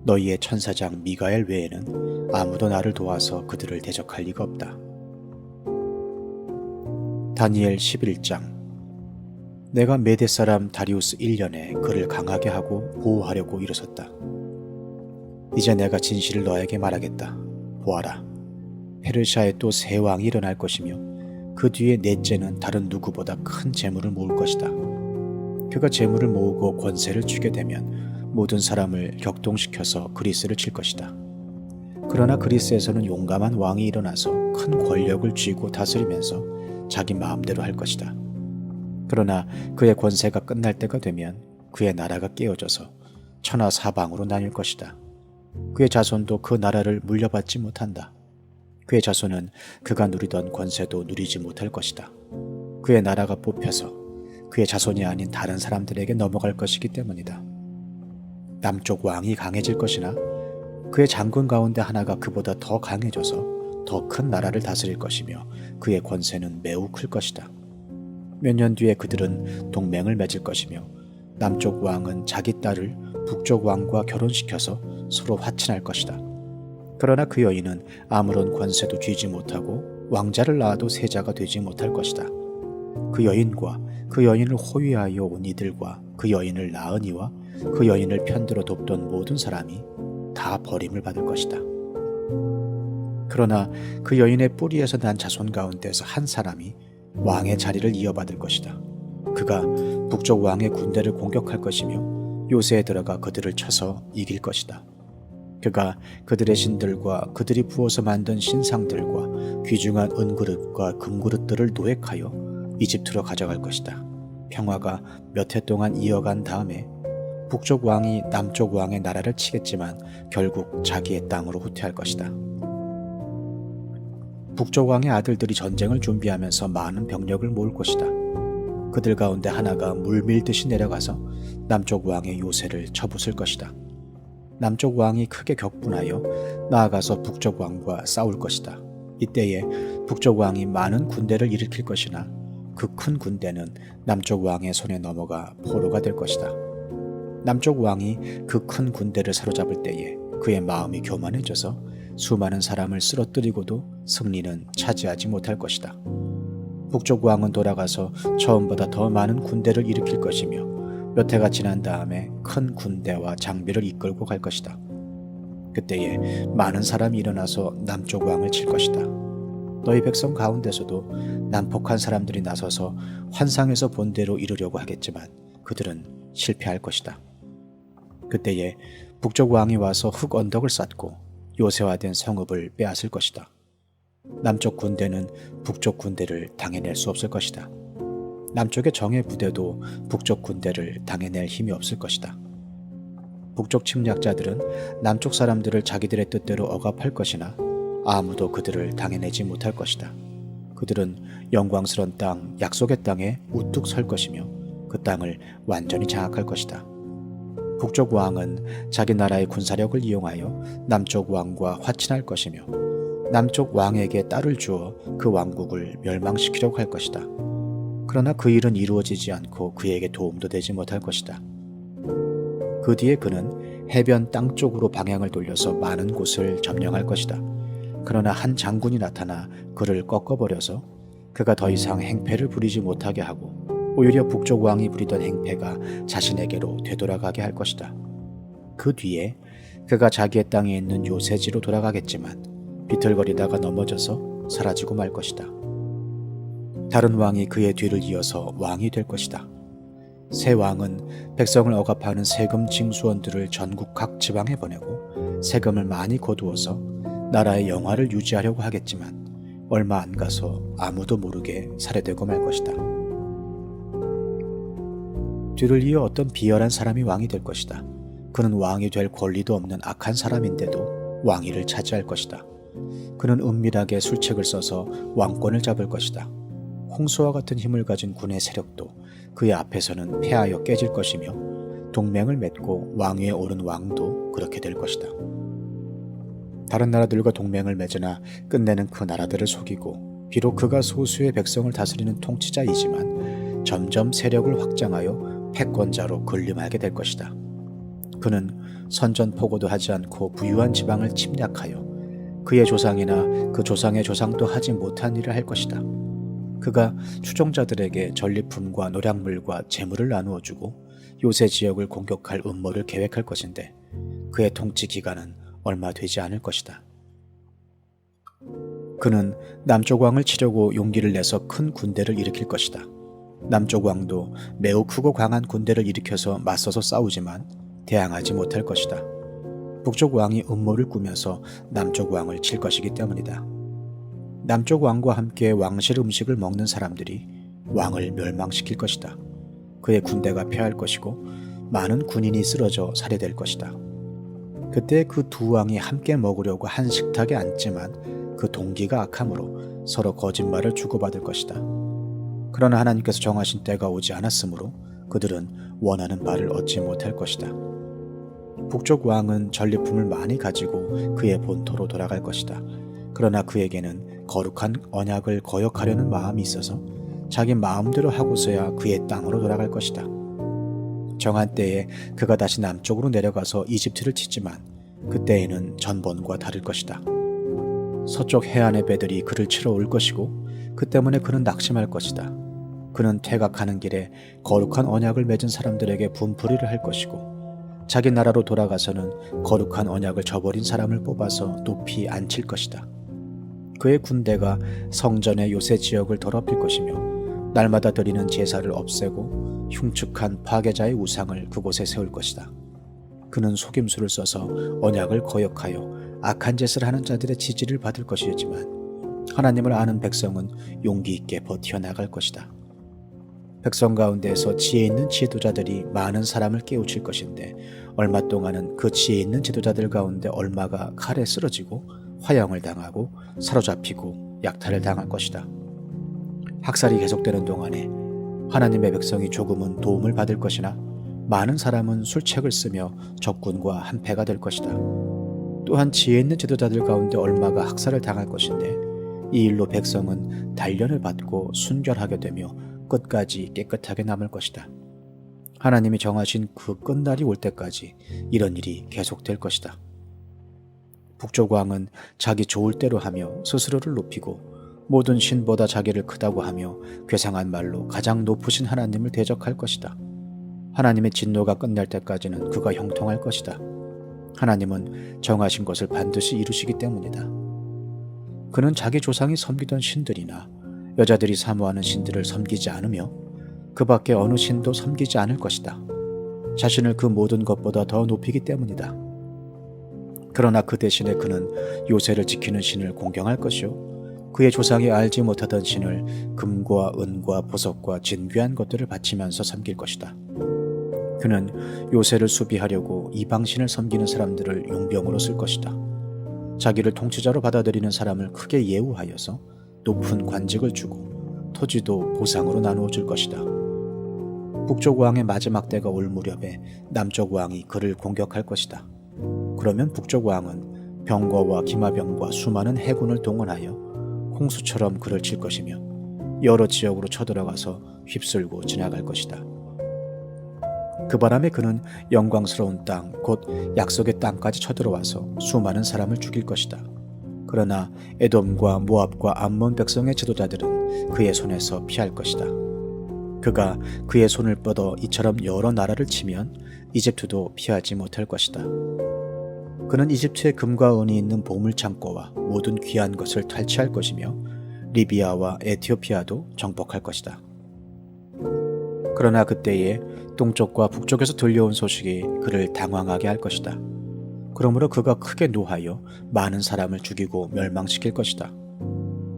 Speaker 2: 너희의 천사장 미가엘 외에는 아무도 나를 도와서 그들을 대적할 리가 없다. 다니엘 11장. 내가 메대 사람 다리우스 1년에 그를 강하게 하고 보호하려고 일어섰다. 이제 내가 진실을 너에게 말하겠다. 보아라. 페르시아에 또 새 왕이 일어날 것이며 그 뒤에 넷째는 다른 누구보다 큰 재물을 모을 것이다. 그가 재물을 모으고 권세를 쥐게 되면 모든 사람을 격동시켜서 그리스를 칠 것이다. 그러나 그리스에서는 용감한 왕이 일어나서 큰 권력을 쥐고 다스리면서 자기 마음대로 할 것이다. 그러나 그의 권세가 끝날 때가 되면 그의 나라가 깨어져서 천하 사방으로 나뉠 것이다. 그의 자손도 그 나라를 물려받지 못한다. 그의 자손은 그가 누리던 권세도 누리지 못할 것이다. 그의 나라가 뽑혀서 그의 자손이 아닌 다른 사람들에게 넘어갈 것이기 때문이다. 남쪽 왕이 강해질 것이나 그의 장군 가운데 하나가 그보다 더 강해져서 더 큰 나라를 다스릴 것이며 그의 권세는 매우 클 것이다. 몇 년 뒤에 그들은 동맹을 맺을 것이며 남쪽 왕은 자기 딸을 북쪽 왕과 결혼시켜서 서로 화친할 것이다. 그러나 그 여인은 아무런 권세도 쥐지 못하고 왕자를 낳아도 세자가 되지 못할 것이다. 그 여인과 그 여인을 호위하여 온 이들과 그 여인을 낳은 이와 그 여인을 편들어 돕던 모든 사람이 다 버림을 받을 것이다. 그러나 그 여인의 뿌리에서 난 자손 가운데서 한 사람이 왕의 자리를 이어받을 것이다. 그가 북쪽 왕의 군대를 공격할 것이며 요새에 들어가 그들을 쳐서 이길 것이다. 그가 그들의 신들과 그들이 부어서 만든 신상들과 귀중한 은그릇과 금그릇들을 노획하여 이집트로 가져갈 것이다. 평화가 몇 해 동안 이어간 다음에 북쪽 왕이 남쪽 왕의 나라를 치겠지만 결국 자기의 땅으로 후퇴할 것이다. 북쪽 왕의 아들들이 전쟁을 준비하면서 많은 병력을 모을 것이다. 그들 가운데 하나가 물밀듯이 내려가서 남쪽 왕의 요새를 쳐부술 것이다. 남쪽 왕이 크게 격분하여 나아가서 북쪽 왕과 싸울 것이다. 이때에 북쪽 왕이 많은 군대를 일으킬 것이나 그 큰 군대는 남쪽 왕의 손에 넘어가 포로가 될 것이다. 남쪽 왕이 그 큰 군대를 사로잡을 때에 그의 마음이 교만해져서 수많은 사람을 쓰러뜨리고도 승리는 차지하지 못할 것이다. 북쪽 왕은 돌아가서 처음보다 더 많은 군대를 일으킬 것이며 몇 해가 지난 다음에 큰 군대와 장비를 이끌고 갈 것이다. 그때에 많은 사람이 일어나서 남쪽 왕을 칠 것이다. 너희 백성 가운데서도 난폭한 사람들이 나서서 환상에서 본 대로 이루려고 하겠지만 그들은 실패할 것이다. 그때에 북쪽 왕이 와서 흙 언덕을 쌓고 요새화된 성읍을 빼앗을 것이다. 남쪽 군대는 북쪽 군대를 당해낼 수 없을 것이다. 남쪽의 정예 부대도 북쪽 군대를 당해낼 힘이 없을 것이다. 북쪽 침략자들은 남쪽 사람들을 자기들의 뜻대로 억압할 것이나 아무도 그들을 당해내지 못할 것이다. 그들은 영광스러운 땅, 약속의 땅에 우뚝 설 것이며 그 땅을 완전히 장악할 것이다. 북쪽 왕은 자기 나라의 군사력을 이용하여 남쪽 왕과 화친할 것이며 남쪽 왕에게 딸을 주어 그 왕국을 멸망시키려고 할 것이다. 그러나 그 일은 이루어지지 않고 그에게 도움도 되지 못할 것이다. 그 뒤에 그는 해변 땅 쪽으로 방향을 돌려서 많은 곳을 점령할 것이다. 그러나 한 장군이 나타나 그를 꺾어버려서 그가 더 이상 행패를 부리지 못하게 하고 오히려 북쪽 왕이 부리던 행패가 자신에게로 되돌아가게 할 것이다. 그 뒤에 그가 자기의 땅에 있는 요새지로 돌아가겠지만 비틀거리다가 넘어져서 사라지고 말 것이다. 다른 왕이 그의 뒤를 이어서 왕이 될 것이다. 새 왕은 백성을 억압하는 세금 징수원들을 전국 각 지방에 보내고 세금을 많이 거두어서 나라의 영화를 유지하려고 하겠지만 얼마 안 가서 아무도 모르게 살해되고 말 것이다. 뒤를 이어 어떤 비열한 사람이 왕이 될 것이다. 그는 왕이 될 권리도 없는 악한 사람인데도 왕위를 차지할 것이다. 그는 은밀하게 술책을 써서 왕권을 잡을 것이다. 홍수와 같은 힘을 가진 군의 세력도 그의 앞에서는 패하여 깨질 것이며 동맹을 맺고 왕위에 오른 왕도 그렇게 될 것이다. 다른 나라들과 동맹을 맺으나 끝내는 그 나라들을 속이고 비록 그가 소수의 백성을 다스리는 통치자이지만 점점 세력을 확장하여 패권자로 군림하게 될 것이다. 그는 선전포고도 하지 않고 부유한 지방을 침략하여 그의 조상이나 그 조상의 조상도 하지 못한 일을 할 것이다. 그가 추종자들에게 전리품과 노략물과 재물을 나누어 주고 요새 지역을 공격할 음모를 계획할 것인데 그의 통치 기간은 얼마 되지 않을 것이다. 그는 남쪽 왕을 치려고 용기를 내서 큰 군대를 일으킬 것이다. 남쪽 왕도 매우 크고 강한 군대를 일으켜서 맞서서 싸우지만 대항하지 못할 것이다. 북쪽 왕이 음모를 꾸며서 남쪽 왕을 칠 것이기 때문이다. 남쪽 왕과 함께 왕실 음식을 먹는 사람들이 왕을 멸망시킬 것이다. 그의 군대가 패할 것이고 많은 군인이 쓰러져 살해될 것이다. 그때 그 두 왕이 함께 먹으려고 한 식탁에 앉지만 그 동기가 악함으로 서로 거짓말을 주고받을 것이다. 그러나 하나님께서 정하신 때가 오지 않았으므로 그들은 원하는 바를 얻지 못할 것이다. 북쪽 왕은 전리품을 많이 가지고 그의 본토로 돌아갈 것이다. 그러나 그에게는 거룩한 언약을 거역하려는 마음이 있어서 자기 마음대로 하고서야 그의 땅으로 돌아갈 것이다. 정한 때에 그가 다시 남쪽으로 내려가서 이집트를 치지만 그때에는 전번과 다를 것이다. 서쪽 해안의 배들이 그를 치러 올 것이고 그 때문에 그는 낙심할 것이다. 그는 퇴각하는 길에 거룩한 언약을 맺은 사람들에게 분풀이를 할 것이고 자기 나라로 돌아가서는 거룩한 언약을 저버린 사람을 뽑아서 높이 앉힐 것이다. 그의 군대가 성전의 요새 지역을 더럽힐 것이며 날마다 드리는 제사를 없애고 흉측한 파괴자의 우상을 그곳에 세울 것이다. 그는 속임수를 써서 언약을 거역하여 악한 짓을 하는 자들의 지지를 받을 것이었지만 하나님을 아는 백성은 용기 있게 버텨나갈 것이다. 백성 가운데에서 지혜 있는 지도자들이 많은 사람을 깨우칠 것인데 얼마 동안은 그 지혜 있는 지도자들 가운데 얼마가 칼에 쓰러지고 화형을 당하고 사로잡히고 약탈을 당할 것이다. 학살이 계속되는 동안에 하나님의 백성이 조금은 도움을 받을 것이나 많은 사람은 술책을 쓰며 적군과 한패가 될 것이다. 또한 지혜 있는 지도자들 가운데 얼마가 학살을 당할 것인데 이 일로 백성은 단련을 받고 순결하게 되며 끝까지 깨끗하게 남을 것이다. 하나님이 정하신 그 끝날이 올 때까지 이런 일이 계속될 것이다. 북쪽 왕은 자기 좋을 대로 하며 스스로를 높이고 모든 신보다 자기를 크다고 하며 괴상한 말로 가장 높으신 하나님을 대적할 것이다. 하나님의 진노가 끝날 때까지는 그가 형통할 것이다. 하나님은 정하신 것을 반드시 이루시기 때문이다. 그는 자기 조상이 섬기던 신들이나 여자들이 사모하는 신들을 섬기지 않으며 그 밖에 어느 신도 섬기지 않을 것이다. 자신을 그 모든 것보다 더 높이기 때문이다. 그러나 그 대신에 그는 요새를 지키는 신을 공경할 것이요 그의 조상이 알지 못하던 신을 금과 은과 보석과 진귀한 것들을 바치면서 섬길 것이다. 그는 요새를 수비하려고 이방신을 섬기는 사람들을 용병으로 쓸 것이다. 자기를 통치자로 받아들이는 사람을 크게 예우하여서 높은 관직을 주고 토지도 보상으로 나누어 줄 것이다. 북쪽 왕의 마지막 때가 올 무렵에 남쪽 왕이 그를 공격할 것이다. 그러면 북쪽 왕은 병거와 기마병과 수많은 해군을 동원하여 홍수처럼 그를 칠 것이며 여러 지역으로 쳐들어가서 휩쓸고 지나갈 것이다. 그 바람에 그는 영광스러운 땅, 곧 약속의 땅까지 쳐들어와서 수많은 사람을 죽일 것이다. 그러나 에돔과 모압과 암몬 백성의 지도자들은 그의 손에서 피할 것이다. 그가 그의 손을 뻗어 이처럼 여러 나라를 치면 이집트도 피하지 못할 것이다. 그는 이집트의 금과 은이 있는 보물창고와 모든 귀한 것을 탈취할 것이며 리비아와 에티오피아도 정복할 것이다. 그러나 그때에 동쪽과 북쪽에서 들려온 소식이 그를 당황하게 할 것이다. 그러므로 그가 크게 노하여 많은 사람을 죽이고 멸망시킬 것이다.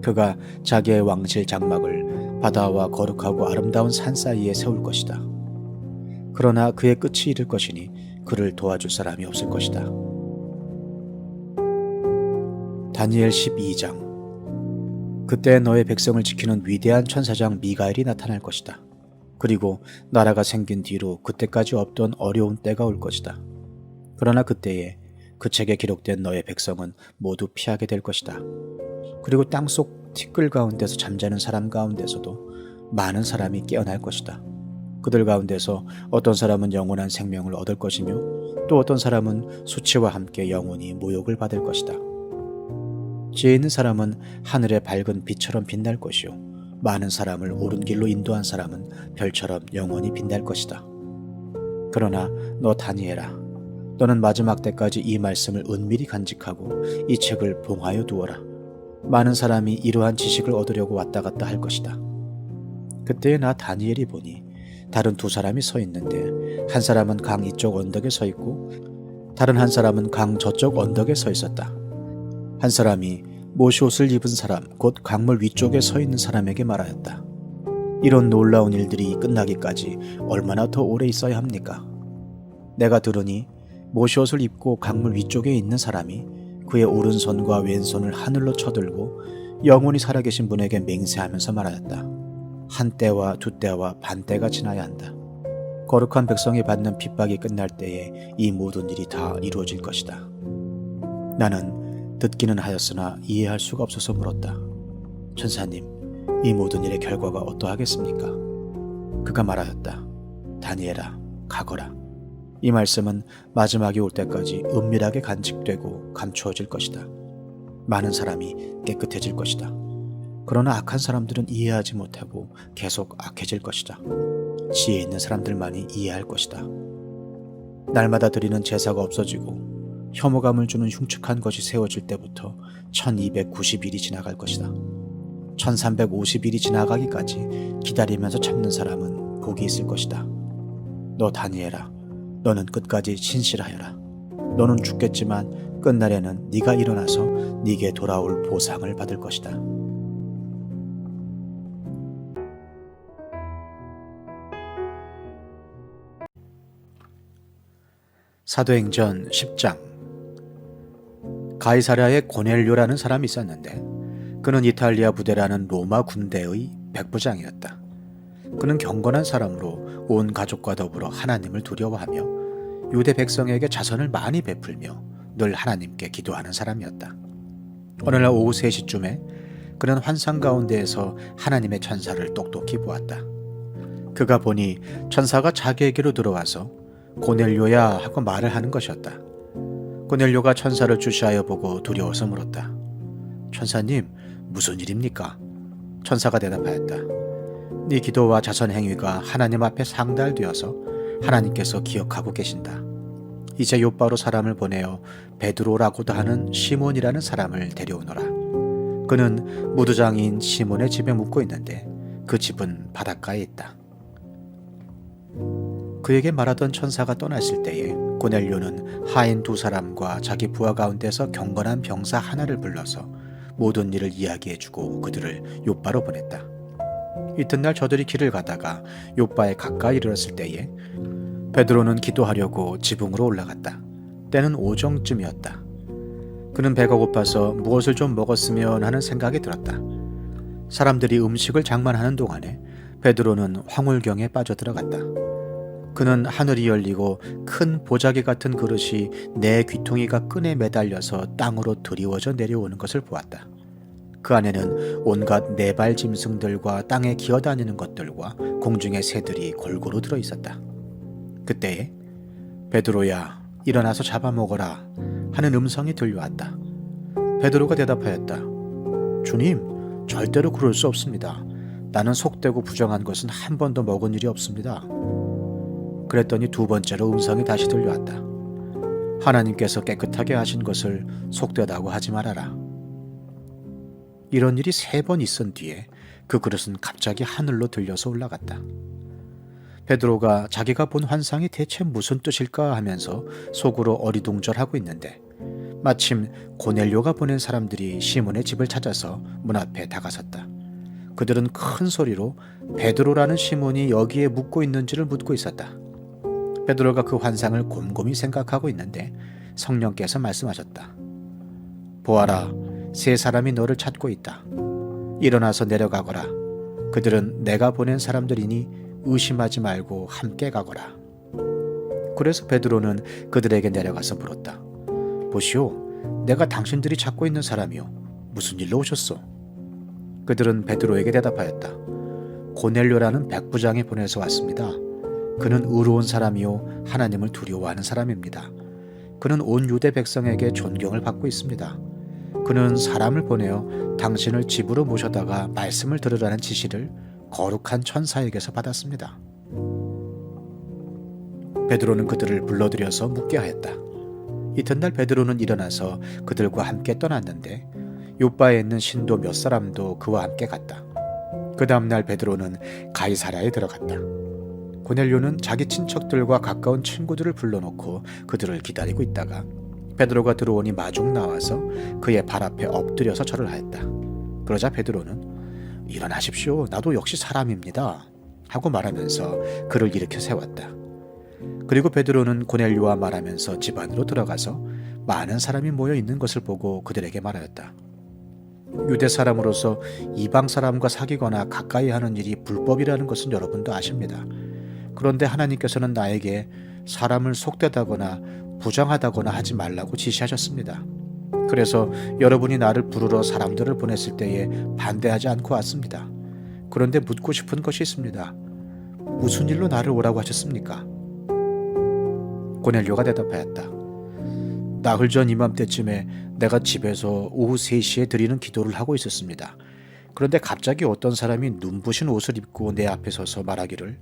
Speaker 2: 그가 자기의 왕실 장막을 바다와 거룩하고 아름다운 산 사이에 세울 것이다. 그러나 그의 끝이 이를 것이니 그를 도와줄 사람이 없을 것이다. 다니엘 12장. 그때 너의 백성을 지키는 위대한 천사장 미가엘이 나타날 것이다. 그리고 나라가 생긴 뒤로 그때까지 없던 어려운 때가 올 것이다. 그러나 그때에 그 책에 기록된 너의 백성은 모두 피하게 될 것이다. 그리고 땅속 티끌 가운데서 잠자는 사람 가운데서도 많은 사람이 깨어날 것이다. 그들 가운데서 어떤 사람은 영원한 생명을 얻을 것이며 또 어떤 사람은 수치와 함께 영원히 모욕을 받을 것이다. 지혜 있는 사람은 하늘의 밝은 빛처럼 빛날 것이요 많은 사람을 옳은 길로 인도한 사람은 별처럼 영원히 빛날 것이다. 그러나 너 다니엘아, 너는 마지막 때까지 이 말씀을 은밀히 간직하고 이 책을 봉하여 두어라. 많은 사람이 이러한 지식을 얻으려고 왔다 갔다 할 것이다. 그때에 나 다니엘이 보니 다른 두 사람이 서 있는데 한 사람은 강 이쪽 언덕에 서 있고 다른 한 사람은 강 저쪽 언덕에 서 있었다. 한 사람이 모시옷을 입은 사람, 곧 강물 위쪽에 서 있는 사람에게 말하였다. 이런 놀라운 일들이 끝나기까지 얼마나 더 오래 있어야 합니까? 내가 들으니 모시옷을 입고 강물 위쪽에 있는 사람이 그의 오른손과 왼손을 하늘로 쳐들고 영원히 살아계신 분에게 맹세하면서 말하였다. 한 때와 두 때와 반 때가 지나야 한다. 거룩한 백성이 받는 핍박이 끝날 때에 이 모든 일이 다 이루어질 것이다. 나는 듣기는 하였으나 이해할 수가 없어서 물었다. 천사님, 이 모든 일의 결과가 어떠하겠습니까? 그가 말하였다. 다니엘아, 가거라. 이 말씀은 마지막이 올 때까지 은밀하게 간직되고 감추어질 것이다. 많은 사람이 깨끗해질 것이다. 그러나 악한 사람들은 이해하지 못하고 계속 악해질 것이다. 지혜 있는 사람들만이 이해할 것이다. 날마다 드리는 제사가 없어지고 혐오감을 주는 흉측한 것이 세워질 때부터 1290일이 지나갈 것이다. 1350일이 지나가기까지 기다리면서 참는 사람은 복이 있을 것이다. 너 다니엘아, 너는 끝까지 신실하여라. 너는 죽겠지만 끝날에는 네가 일어나서 네게 돌아올 보상을 받을 것이다. 사도행전 10장. 가이사랴에 고넬료라는 사람이 있었는데 그는 이탈리아 부대라는 로마 군대의 백부장이었다. 그는 경건한 사람으로 온 가족과 더불어 하나님을 두려워하며 유대 백성에게 자선을 많이 베풀며 늘 하나님께 기도하는 사람이었다. 어느 날 오후 3시쯤에 그는 환상 가운데에서 하나님의 천사를 똑똑히 보았다. 그가 보니 천사가 자기에게로 들어와서 고넬료야 하고 말을 하는 것이었다. 고넬료가 천사를 주시하여 보고 두려워서 물었다. 천사님, 무슨 일입니까? 천사가 대답하였다. 네 기도와 자선 행위가 하나님 앞에 상달되어서 하나님께서 기억하고 계신다. 이제 요바로 사람을 보내어 베드로라고도 하는 시몬이라는 사람을 데려오너라. 그는 무두장인 시몬의 집에 묵고 있는데 그 집은 바닷가에 있다. 그에게 말하던 천사가 떠났을 때에 고넬료는 하인 2사람과 자기 부하 가운데서 경건한 병사 하나를 불러서 모든 일을 이야기해주고 그들을 요바로 보냈다. 이튿날 저들이 길을 가다가 요바에 가까이 이르렀을 때에 베드로는 기도하려고 지붕으로 올라갔다. 때는 오정쯤이었다. 그는 배가 고파서 무엇을 좀 먹었으면 하는 생각이 들었다. 사람들이 음식을 장만하는 동안에 베드로는 황홀경에 빠져들어갔다. 그는 하늘이 열리고 큰 보자기 같은 그릇이 네 귀퉁이가 끈에 매달려서 땅으로 드리워져 내려오는 것을 보았다. 그 안에는 온갖 네발 짐승들과 땅에 기어다니는 것들과 공중의 새들이 골고루 들어있었다. 그때에 베드로야, 일어나서 잡아먹어라 하는 음성이 들려왔다. 베드로가 대답하였다. 주님, 절대로 그럴 수 없습니다. 나는 속되고 부정한 것은 한 번도 먹은 일이 없습니다. 그랬더니 2번째로 음성이 다시 들려왔다. 하나님께서 깨끗하게 하신 것을 속되다고 하지 말아라. 이런 일이 3번 있은 뒤에 그 그릇은 갑자기 하늘로 들려서 올라갔다. 베드로가 자기가 본 환상이 대체 무슨 뜻일까 하면서 속으로 어리둥절하고 있는데 마침 고넬료가 보낸 사람들이 시몬의 집을 찾아서 문 앞에 다가섰다. 그들은 큰 소리로 베드로라는 시몬이 여기에 묵고 있는지를 묻고 있었다. 베드로가 그 환상을 곰곰이 생각하고 있는데 성령께서 말씀하셨다. 보아라, 3사람이 너를 찾고 있다. 일어나서 내려가거라. 그들은 내가 보낸 사람들이니 의심하지 말고 함께 가거라. 그래서 베드로는 그들에게 내려가서 물었다. 보시오, 내가 당신들이 찾고 있는 사람이요. 무슨 일로 오셨소? 그들은 베드로에게 대답하였다. 고넬료라는 백부장이 보내서 왔습니다. 그는 의로운 사람이요 하나님을 두려워하는 사람입니다. 그는 온 유대 백성에게 존경을 받고 있습니다. 그는 사람을 보내어 당신을 집으로 모셔다가 말씀을 들으라는 지시를 거룩한 천사에게서 받았습니다. 베드로는 그들을 불러들여서 묻게 하였다. 이튿날 베드로는 일어나서 그들과 함께 떠났는데 요바에 있는 신도 몇 사람도 그와 함께 갔다. 그 다음날 베드로는 가이사랴에 들어갔다. 고넬료는 자기 친척들과 가까운 친구들을 불러놓고 그들을 기다리고 있다가 베드로가 들어오니 마중 나와서 그의 발 앞에 엎드려서 절을 하였다. 그러자 베드로는 일어나십시오. 나도 역시 사람입니다. 하고 말하면서 그를 일으켜 세웠다. 그리고 베드로는 고넬료와 말하면서 집 안으로 들어가서 많은 사람이 모여 있는 것을 보고 그들에게 말하였다. 유대 사람으로서 이방 사람과 사귀거나 가까이 하는 일이 불법이라는 것은 여러분도 아십니다. 그런데 하나님께서는 나에게 사람을 속되다거나 부정하다거나 하지 말라고 지시하셨습니다. 그래서 여러분이 나를 부르러 사람들을 보냈을 때에 반대하지 않고 왔습니다. 그런데 묻고 싶은 것이 있습니다. 무슨 일로 나를 오라고 하셨습니까? 고넬료가 대답하였다. 나흘 전 이맘때쯤에 내가 집에서 오후 3시에 드리는 기도를 하고 있었습니다. 그런데 갑자기 어떤 사람이 눈부신 옷을 입고 내 앞에 서서 말하기를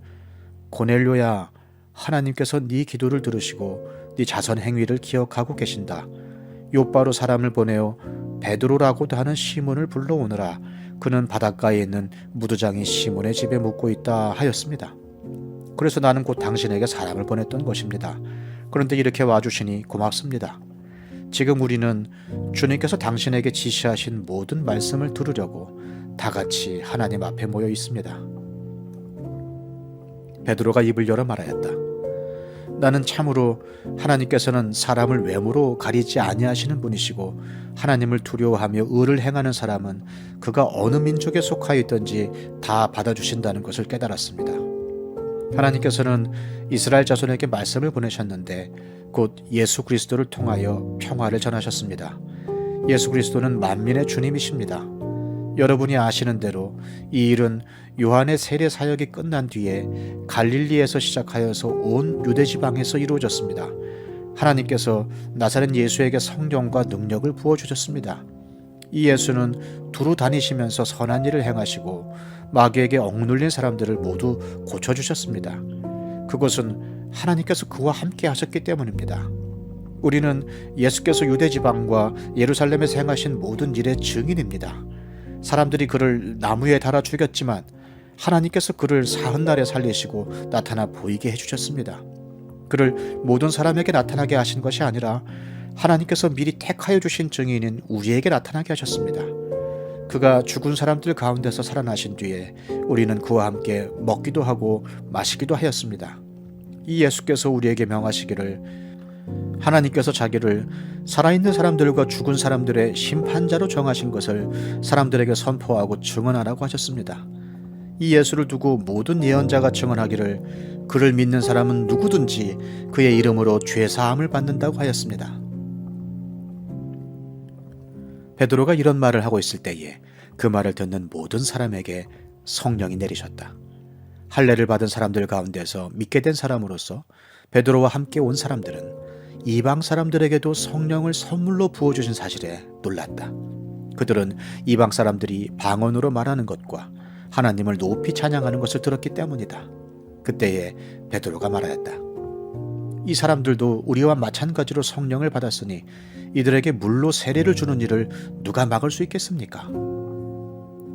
Speaker 2: 고넬료야, 하나님께서 네 기도를 들으시고 네 자선 행위를 기억하고 계신다. 요바로 사람을 보내어 베드로라고도 하는 시몬을 불러오느라. 그는 바닷가에 있는 무두장인 시몬의 집에 묵고 있다 하였습니다. 그래서 나는 곧 당신에게 사람을 보냈던 것입니다. 그런데 이렇게 와주시니 고맙습니다. 지금 우리는 주님께서 당신에게 지시하신 모든 말씀을 들으려고 다 같이 하나님 앞에 모여 있습니다. 베드로가 입을 열어 말하였다. 나는 참으로 하나님께서는 사람을 외모로 가리지 아니하시는 분이시고 하나님을 두려워하며 의를 행하는 사람은 그가 어느 민족에 속하여 있든지 다 받아주신다는 것을 깨달았습니다. 하나님께서는 이스라엘 자손에게 말씀을 보내셨는데 곧 예수 그리스도를 통하여 평화를 전하셨습니다. 예수 그리스도는 만민의 주님이십니다. 여러분이 아시는 대로 이 일은 요한의 세례 사역이 끝난 뒤에 갈릴리에서 시작하여서 온 유대 지방에서 이루어졌습니다. 하나님께서 나사렛 예수에게 성령과 능력을 부어주셨습니다. 이 예수는 두루 다니시면서 선한 일을 행하시고 마귀에게 억눌린 사람들을 모두 고쳐주셨습니다. 그것은 하나님께서 그와 함께 하셨기 때문입니다. 우리는 예수께서 유대 지방과 예루살렘에서 행하신 모든 일의 증인입니다. 사람들이 그를 나무에 달아 죽였지만 하나님께서 그를 사흘날에 살리시고 나타나 보이게 해주셨습니다. 그를 모든 사람에게 나타나게 하신 것이 아니라 하나님께서 미리 택하여 주신 증인인 우리에게 나타나게 하셨습니다. 그가 죽은 사람들 가운데서 살아나신 뒤에 우리는 그와 함께 먹기도 하고 마시기도 하였습니다. 이 예수께서 우리에게 명하시기를 하나님께서 자기를 살아있는 사람들과 죽은 사람들의 심판자로 정하신 것을 사람들에게 선포하고 증언하라고 하셨습니다. 이 예수를 두고 모든 예언자가 증언하기를 그를 믿는 사람은 누구든지 그의 이름으로 죄사함을 받는다고 하였습니다. 베드로가 이런 말을 하고 있을 때에 그 말을 듣는 모든 사람에게 성령이 내리셨다. 할례를 받은 사람들 가운데서 믿게 된 사람으로서 베드로와 함께 온 사람들은 이방 사람들에게도 성령을 선물로 부어주신 사실에 놀랐다. 그들은 이방 사람들이 방언으로 말하는 것과 하나님을 높이 찬양하는 것을 들었기 때문이다. 그때에 베드로가 말하였다. 이 사람들도 우리와 마찬가지로 성령을 받았으니 이들에게 물로 세례를 주는 일을 누가 막을 수 있겠습니까?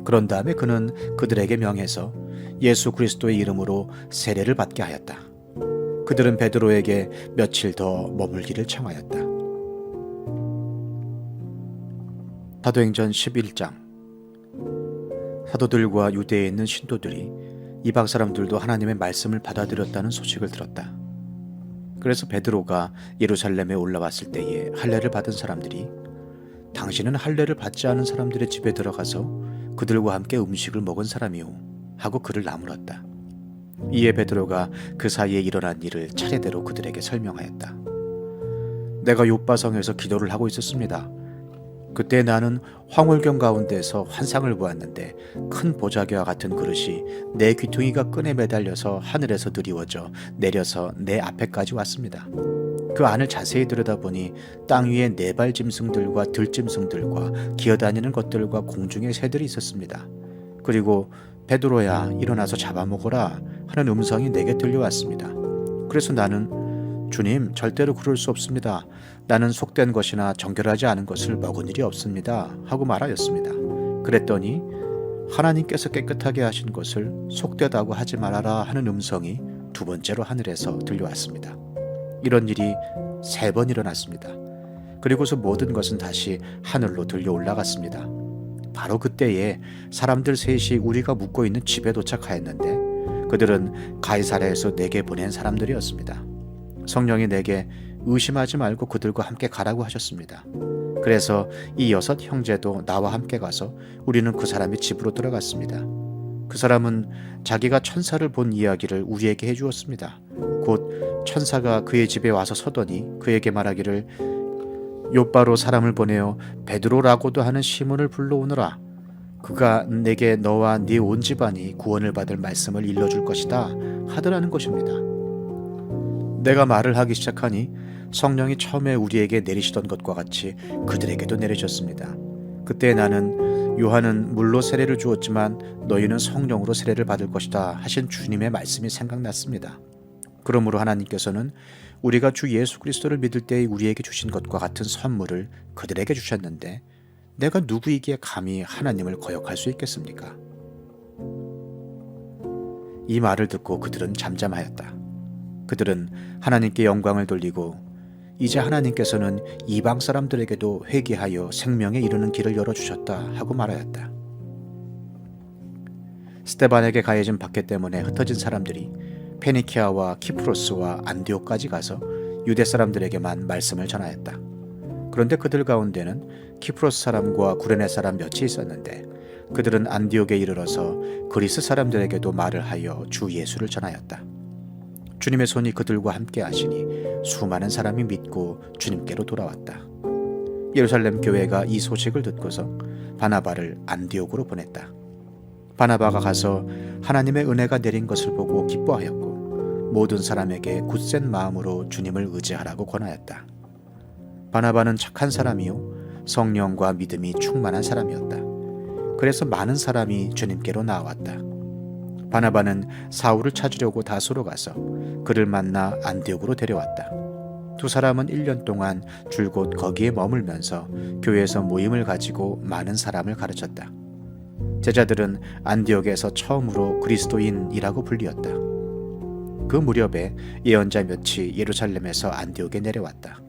Speaker 2: 그런 다음에 그는 그들에게 명해서 예수 그리스도의 이름으로 세례를 받게 하였다. 그들은 베드로에게 며칠 더 머물기를 청하였다. 사도행전 11장. 사도들과 유대에 있는 신도들이 이방 사람들도 하나님의 말씀을 받아들였다는 소식을 들었다. 그래서 베드로가 예루살렘에 올라왔을 때에 할례를 받은 사람들이 당신은 할례를 받지 않은 사람들의 집에 들어가서 그들과 함께 음식을 먹은 사람이오 하고 그를 나무랐다. 이에 베드로가 그 사이에 일어난 일을 차례대로 그들에게 설명하였다. 내가 요바성에서 기도를 하고 있었습니다. 그때 나는 황홀경 가운데서 환상을 보았는데 큰 보자기와 같은 그릇이 내 귀퉁이가 끈에 매달려서 하늘에서 드리워져 내려서 내 앞에까지 왔습니다. 그 안을 자세히 들여다보니 땅 위에 네발 짐승들과 들짐승들과 기어다니는 것들과 공중의 새들이 있었습니다. 그리고 베드로야 일어나서 잡아먹어라 하는 음성이 내게 들려왔습니다. 그래서 나는 주님 절대로 그럴 수 없습니다. 나는 속된 것이나 정결하지 않은 것을 먹은 일이 없습니다 하고 말하였습니다. 그랬더니 하나님께서 깨끗하게 하신 것을 속되다고 하지 말아라 하는 음성이 두 번째로 하늘에서 들려왔습니다. 이런 일이 3번 일어났습니다. 그리고서 모든 것은 다시 하늘로 들려 올라갔습니다. 바로 그때에 사람들 셋이 우리가 묵고 있는 집에 도착하였는데 그들은 가이사랴에서 내게 보낸 사람들이었습니다. 성령이 내게 의심하지 말고 그들과 함께 가라고 하셨습니다. 그래서 이 6 형제도 나와 함께 가서 우리는 그 사람의 집으로 들어갔습니다. 그 사람은 자기가 천사를 본 이야기를 우리에게 해주었습니다. 곧 천사가 그의 집에 와서 서더니 그에게 말하기를 요바로 사람을 보내어 베드로라고도 하는 시몬을 불러오너라. 그가 내게 너와 네 온 집안이 구원을 받을 말씀을 일러줄 것이다 하더라는 것입니다. 내가 말을 하기 시작하니 성령이 처음에 우리에게 내리시던 것과 같이 그들에게도 내리셨습니다. 그때 나는 요한은 물로 세례를 주었지만 너희는 성령으로 세례를 받을 것이다 하신 주님의 말씀이 생각났습니다. 그러므로 하나님께서는 우리가 주 예수 그리스도를 믿을 때에 우리에게 주신 것과 같은 선물을 그들에게 주셨는데 내가 누구이기에 감히 하나님을 거역할 수 있겠습니까? 이 말을 듣고 그들은 잠잠하였다. 그들은 하나님께 영광을 돌리고 이제 하나님께서는 이방 사람들에게도 회개하여 생명에 이르는 길을 열어주셨다 하고 말하였다. 스데반에게 가해진 박해 때문에 흩어진 사람들이 페니키아와 키프로스와 안디옥까지 가서 유대 사람들에게만 말씀을 전하였다. 그런데 그들 가운데는 키프로스 사람과 구레네 사람 몇이 있었는데 그들은 안디옥에 이르러서 그리스 사람들에게도 말을 하여 주 예수를 전하였다. 주님의 손이 그들과 함께 하시니 수많은 사람이 믿고 주님께로 돌아왔다. 예루살렘 교회가 이 소식을 듣고서 바나바를 안디옥으로 보냈다. 바나바가 가서 하나님의 은혜가 내린 것을 보고 기뻐하였고 모든 사람에게 굳센 마음으로 주님을 의지하라고 권하였다. 바나바는 착한 사람이요 성령과 믿음이 충만한 사람이었다. 그래서 많은 사람이 주님께로 나왔다. 바나바는 사울을 찾으려고 다소로 가서 그를 만나 안디옥으로 데려왔다. 두 사람은 1년 동안 줄곧 거기에 머물면서 교회에서 모임을 가지고 많은 사람을 가르쳤다. 제자들은 안디옥에서 처음으로 그리스도인이라고 불리었다. 그 무렵에 예언자 몇이 예루살렘에서 안디옥에 내려왔다.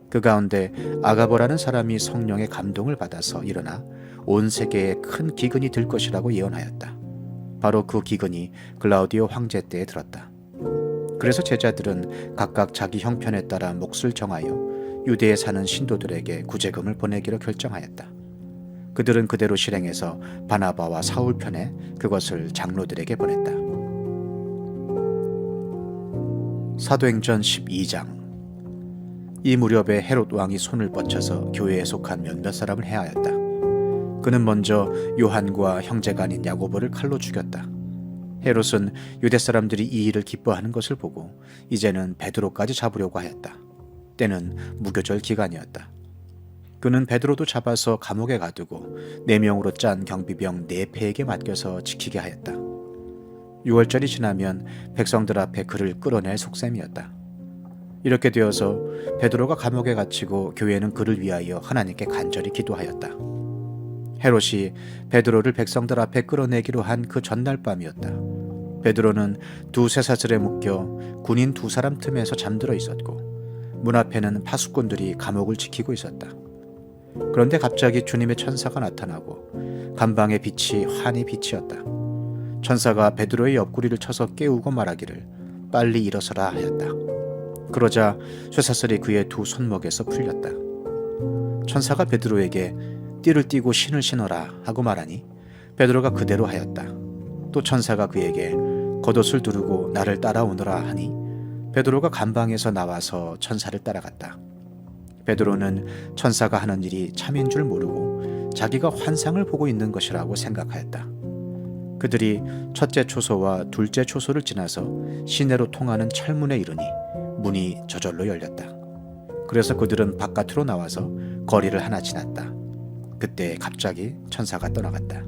Speaker 2: 그 가운데 아가보라는 사람이 성령의 감동을 받아서 일어나 온 세계에 큰 기근이 들 것이라고 예언하였다. 바로 그 기근이 글라우디오 황제 때에 들었다. 그래서 제자들은 각각 자기 형편에 따라 몫을 정하여 유대에 사는 신도들에게 구제금을 보내기로 결정하였다. 그들은 그대로 실행해서 바나바와 사울 편에 그것을 장로들에게 보냈다. 사도행전 12장. 이 무렵에 헤롯 왕이 손을 뻗쳐서 교회에 속한 몇몇 사람을 해하였다. 그는 먼저 요한과 형제가 아닌 야고보를 칼로 죽였다. 헤롯은 유대 사람들이 이 일을 기뻐하는 것을 보고 이제는 베드로까지 잡으려고 하였다. 때는 무교절 기간이었다. 그는 베드로도 잡아서 감옥에 가두고 4명으로 짠 경비병 4패에게 맡겨서 지키게 하였다. 6월절이 지나면 백성들 앞에 그를 끌어낼 속셈이었다. 이렇게 되어서 베드로가 감옥에 갇히고 교회는 그를 위하여 하나님께 간절히 기도하였다. 헤롯이 베드로를 백성들 앞에 끌어내기로 한 그 전날 밤이었다. 베드로는 두 쇠사슬에 묶여 군인 2사람 틈에서 잠들어 있었고 문 앞에는 파수꾼들이 감옥을 지키고 있었다. 그런데 갑자기 주님의 천사가 나타나고 간방의 빛이 환히 빛이었다. 천사가 베드로의 옆구리를 쳐서 깨우고 말하기를 빨리 일어서라 하였다. 그러자 쇠사슬이 그의 두 손목에서 풀렸다. 천사가 베드로에게 띠를 띠고 신을 신어라 하고 말하니 베드로가 그대로 하였다. 또 천사가 그에게 겉옷을 두르고 나를 따라오너라 하니 베드로가 감방에서 나와서 천사를 따라갔다. 베드로는 천사가 하는 일이 참인 줄 모르고 자기가 환상을 보고 있는 것이라고 생각하였다. 그들이 첫째 초소와 둘째 초소를 지나서 시내로 통하는 철문에 이르니 문이 저절로 열렸다. 그래서 그들은 바깥으로 나와서 거리를 하나 지났다. 그때 갑자기 천사가 떠나갔다.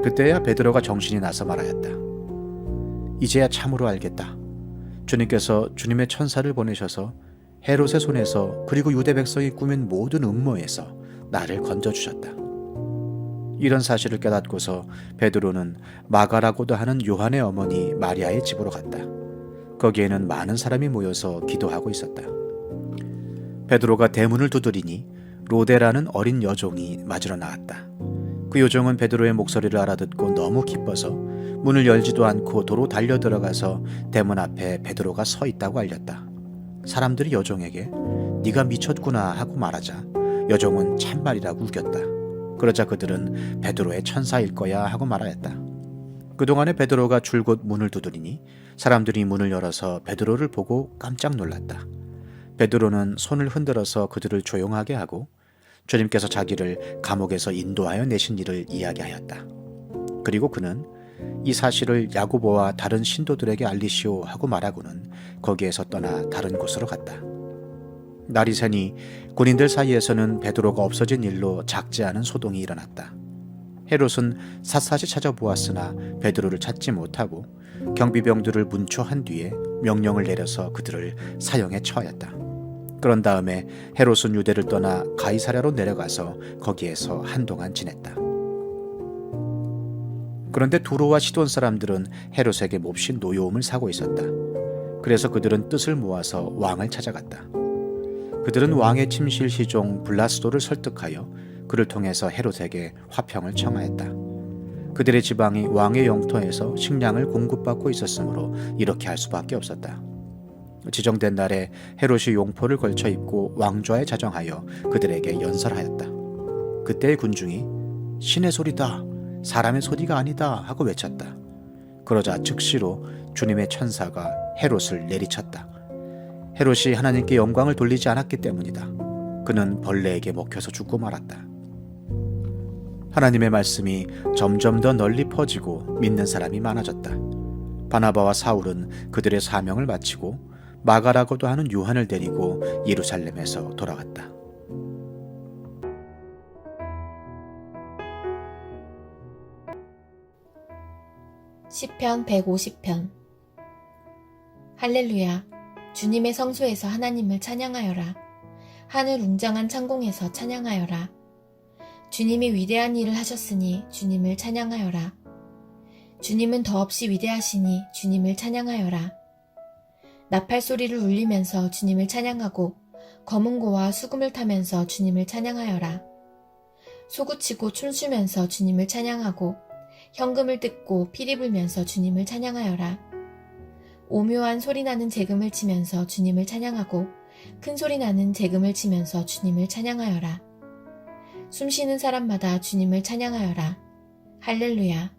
Speaker 2: 그때야 베드로가 정신이 나서 말하였다. 이제야 참으로 알겠다. 주님께서 주님의 천사를 보내셔서 헤롯의 손에서 그리고 유대 백성이 꾸민 모든 음모에서 나를 건져주셨다. 이런 사실을 깨닫고서 베드로는 마가라고도 하는 요한의 어머니 마리아의 집으로 갔다. 거기에는 많은 사람이 모여서 기도하고 있었다. 베드로가 대문을 두드리니 로데라는 어린 여종이 맞으러 나왔다. 그 여종은 베드로의 목소리를 알아듣고 너무 기뻐서 문을 열지도 않고 도로 달려 들어가서 대문 앞에 베드로가 서 있다고 알렸다. 사람들이 여종에게 네가 미쳤구나 하고 말하자 여종은 참말이라고 우겼다. 그러자 그들은 베드로의 천사일 거야 하고 말하였다. 그동안에 베드로가 줄곧 문을 두드리니 사람들이 문을 열어서 베드로를 보고 깜짝 놀랐다. 베드로는 손을 흔들어서 그들을 조용하게 하고 주님께서 자기를 감옥에서 인도하여 내신 일을 이야기하였다. 그리고 그는 이 사실을 야고보와 다른 신도들에게 알리시오 하고 말하고는 거기에서 떠나 다른 곳으로 갔다. 날이 새니 군인들 사이에서는 베드로가 없어진 일로 작지 않은 소동이 일어났다. 헤롯은 샅샅이 찾아보았으나 베드로를 찾지 못하고 경비병들을 문초한 뒤에 명령을 내려서 그들을 사형에 처하였다. 그런 다음에 헤롯은 유대를 떠나 가이사랴로 내려가서 거기에서 한동안 지냈다. 그런데 두로와 시돈 사람들은 헤롯에게 몹시 노여움을 사고 있었다. 그래서 그들은 뜻을 모아서 왕을 찾아갔다. 그들은 왕의 침실 시종 블라스도를 설득하여 그를 통해서 헤롯에게 화평을 청하였다. 그들의 지방이 왕의 영토에서 식량을 공급받고 있었으므로 이렇게 할 수밖에 없었다. 지정된 날에 헤롯이 용포를 걸쳐 입고 왕좌에 자정하여 그들에게 연설하였다. 그때의 군중이 신의 소리다, 사람의 소리가 아니다 하고 외쳤다. 그러자 즉시로 주님의 천사가 헤롯을 내리쳤다. 헤롯이 하나님께 영광을 돌리지 않았기 때문이다. 그는 벌레에게 먹혀서 죽고 말았다. 하나님의 말씀이 점점 더 널리 퍼지고 믿는 사람이 많아졌다. 바나바와 사울은 그들의 사명을 마치고 마가라고도 하는 요한을 데리고 예루살렘에서 돌아갔다.
Speaker 1: 시편 150편. 할렐루야. 주님의 성소에서 하나님을 찬양하여라. 하늘 웅장한 창공에서 찬양하여라. 주님이 위대한 일을 하셨으니 주님을 찬양하여라. 주님은 더없이 위대하시니 주님을 찬양하여라. 나팔 소리를 울리면서 주님을 찬양하고 검은고와 수금을 타면서 주님을 찬양하여라. 소구치고 춤추면서 주님을 찬양하고 현금을 뜯고 피리 불면서 주님을 찬양하여라. 오묘한 소리나는 재금을 치면서 주님을 찬양하고 큰 소리나는 재금을 치면서 주님을 찬양하여라. 숨쉬는 사람마다 주님을 찬양하여라. 할렐루야.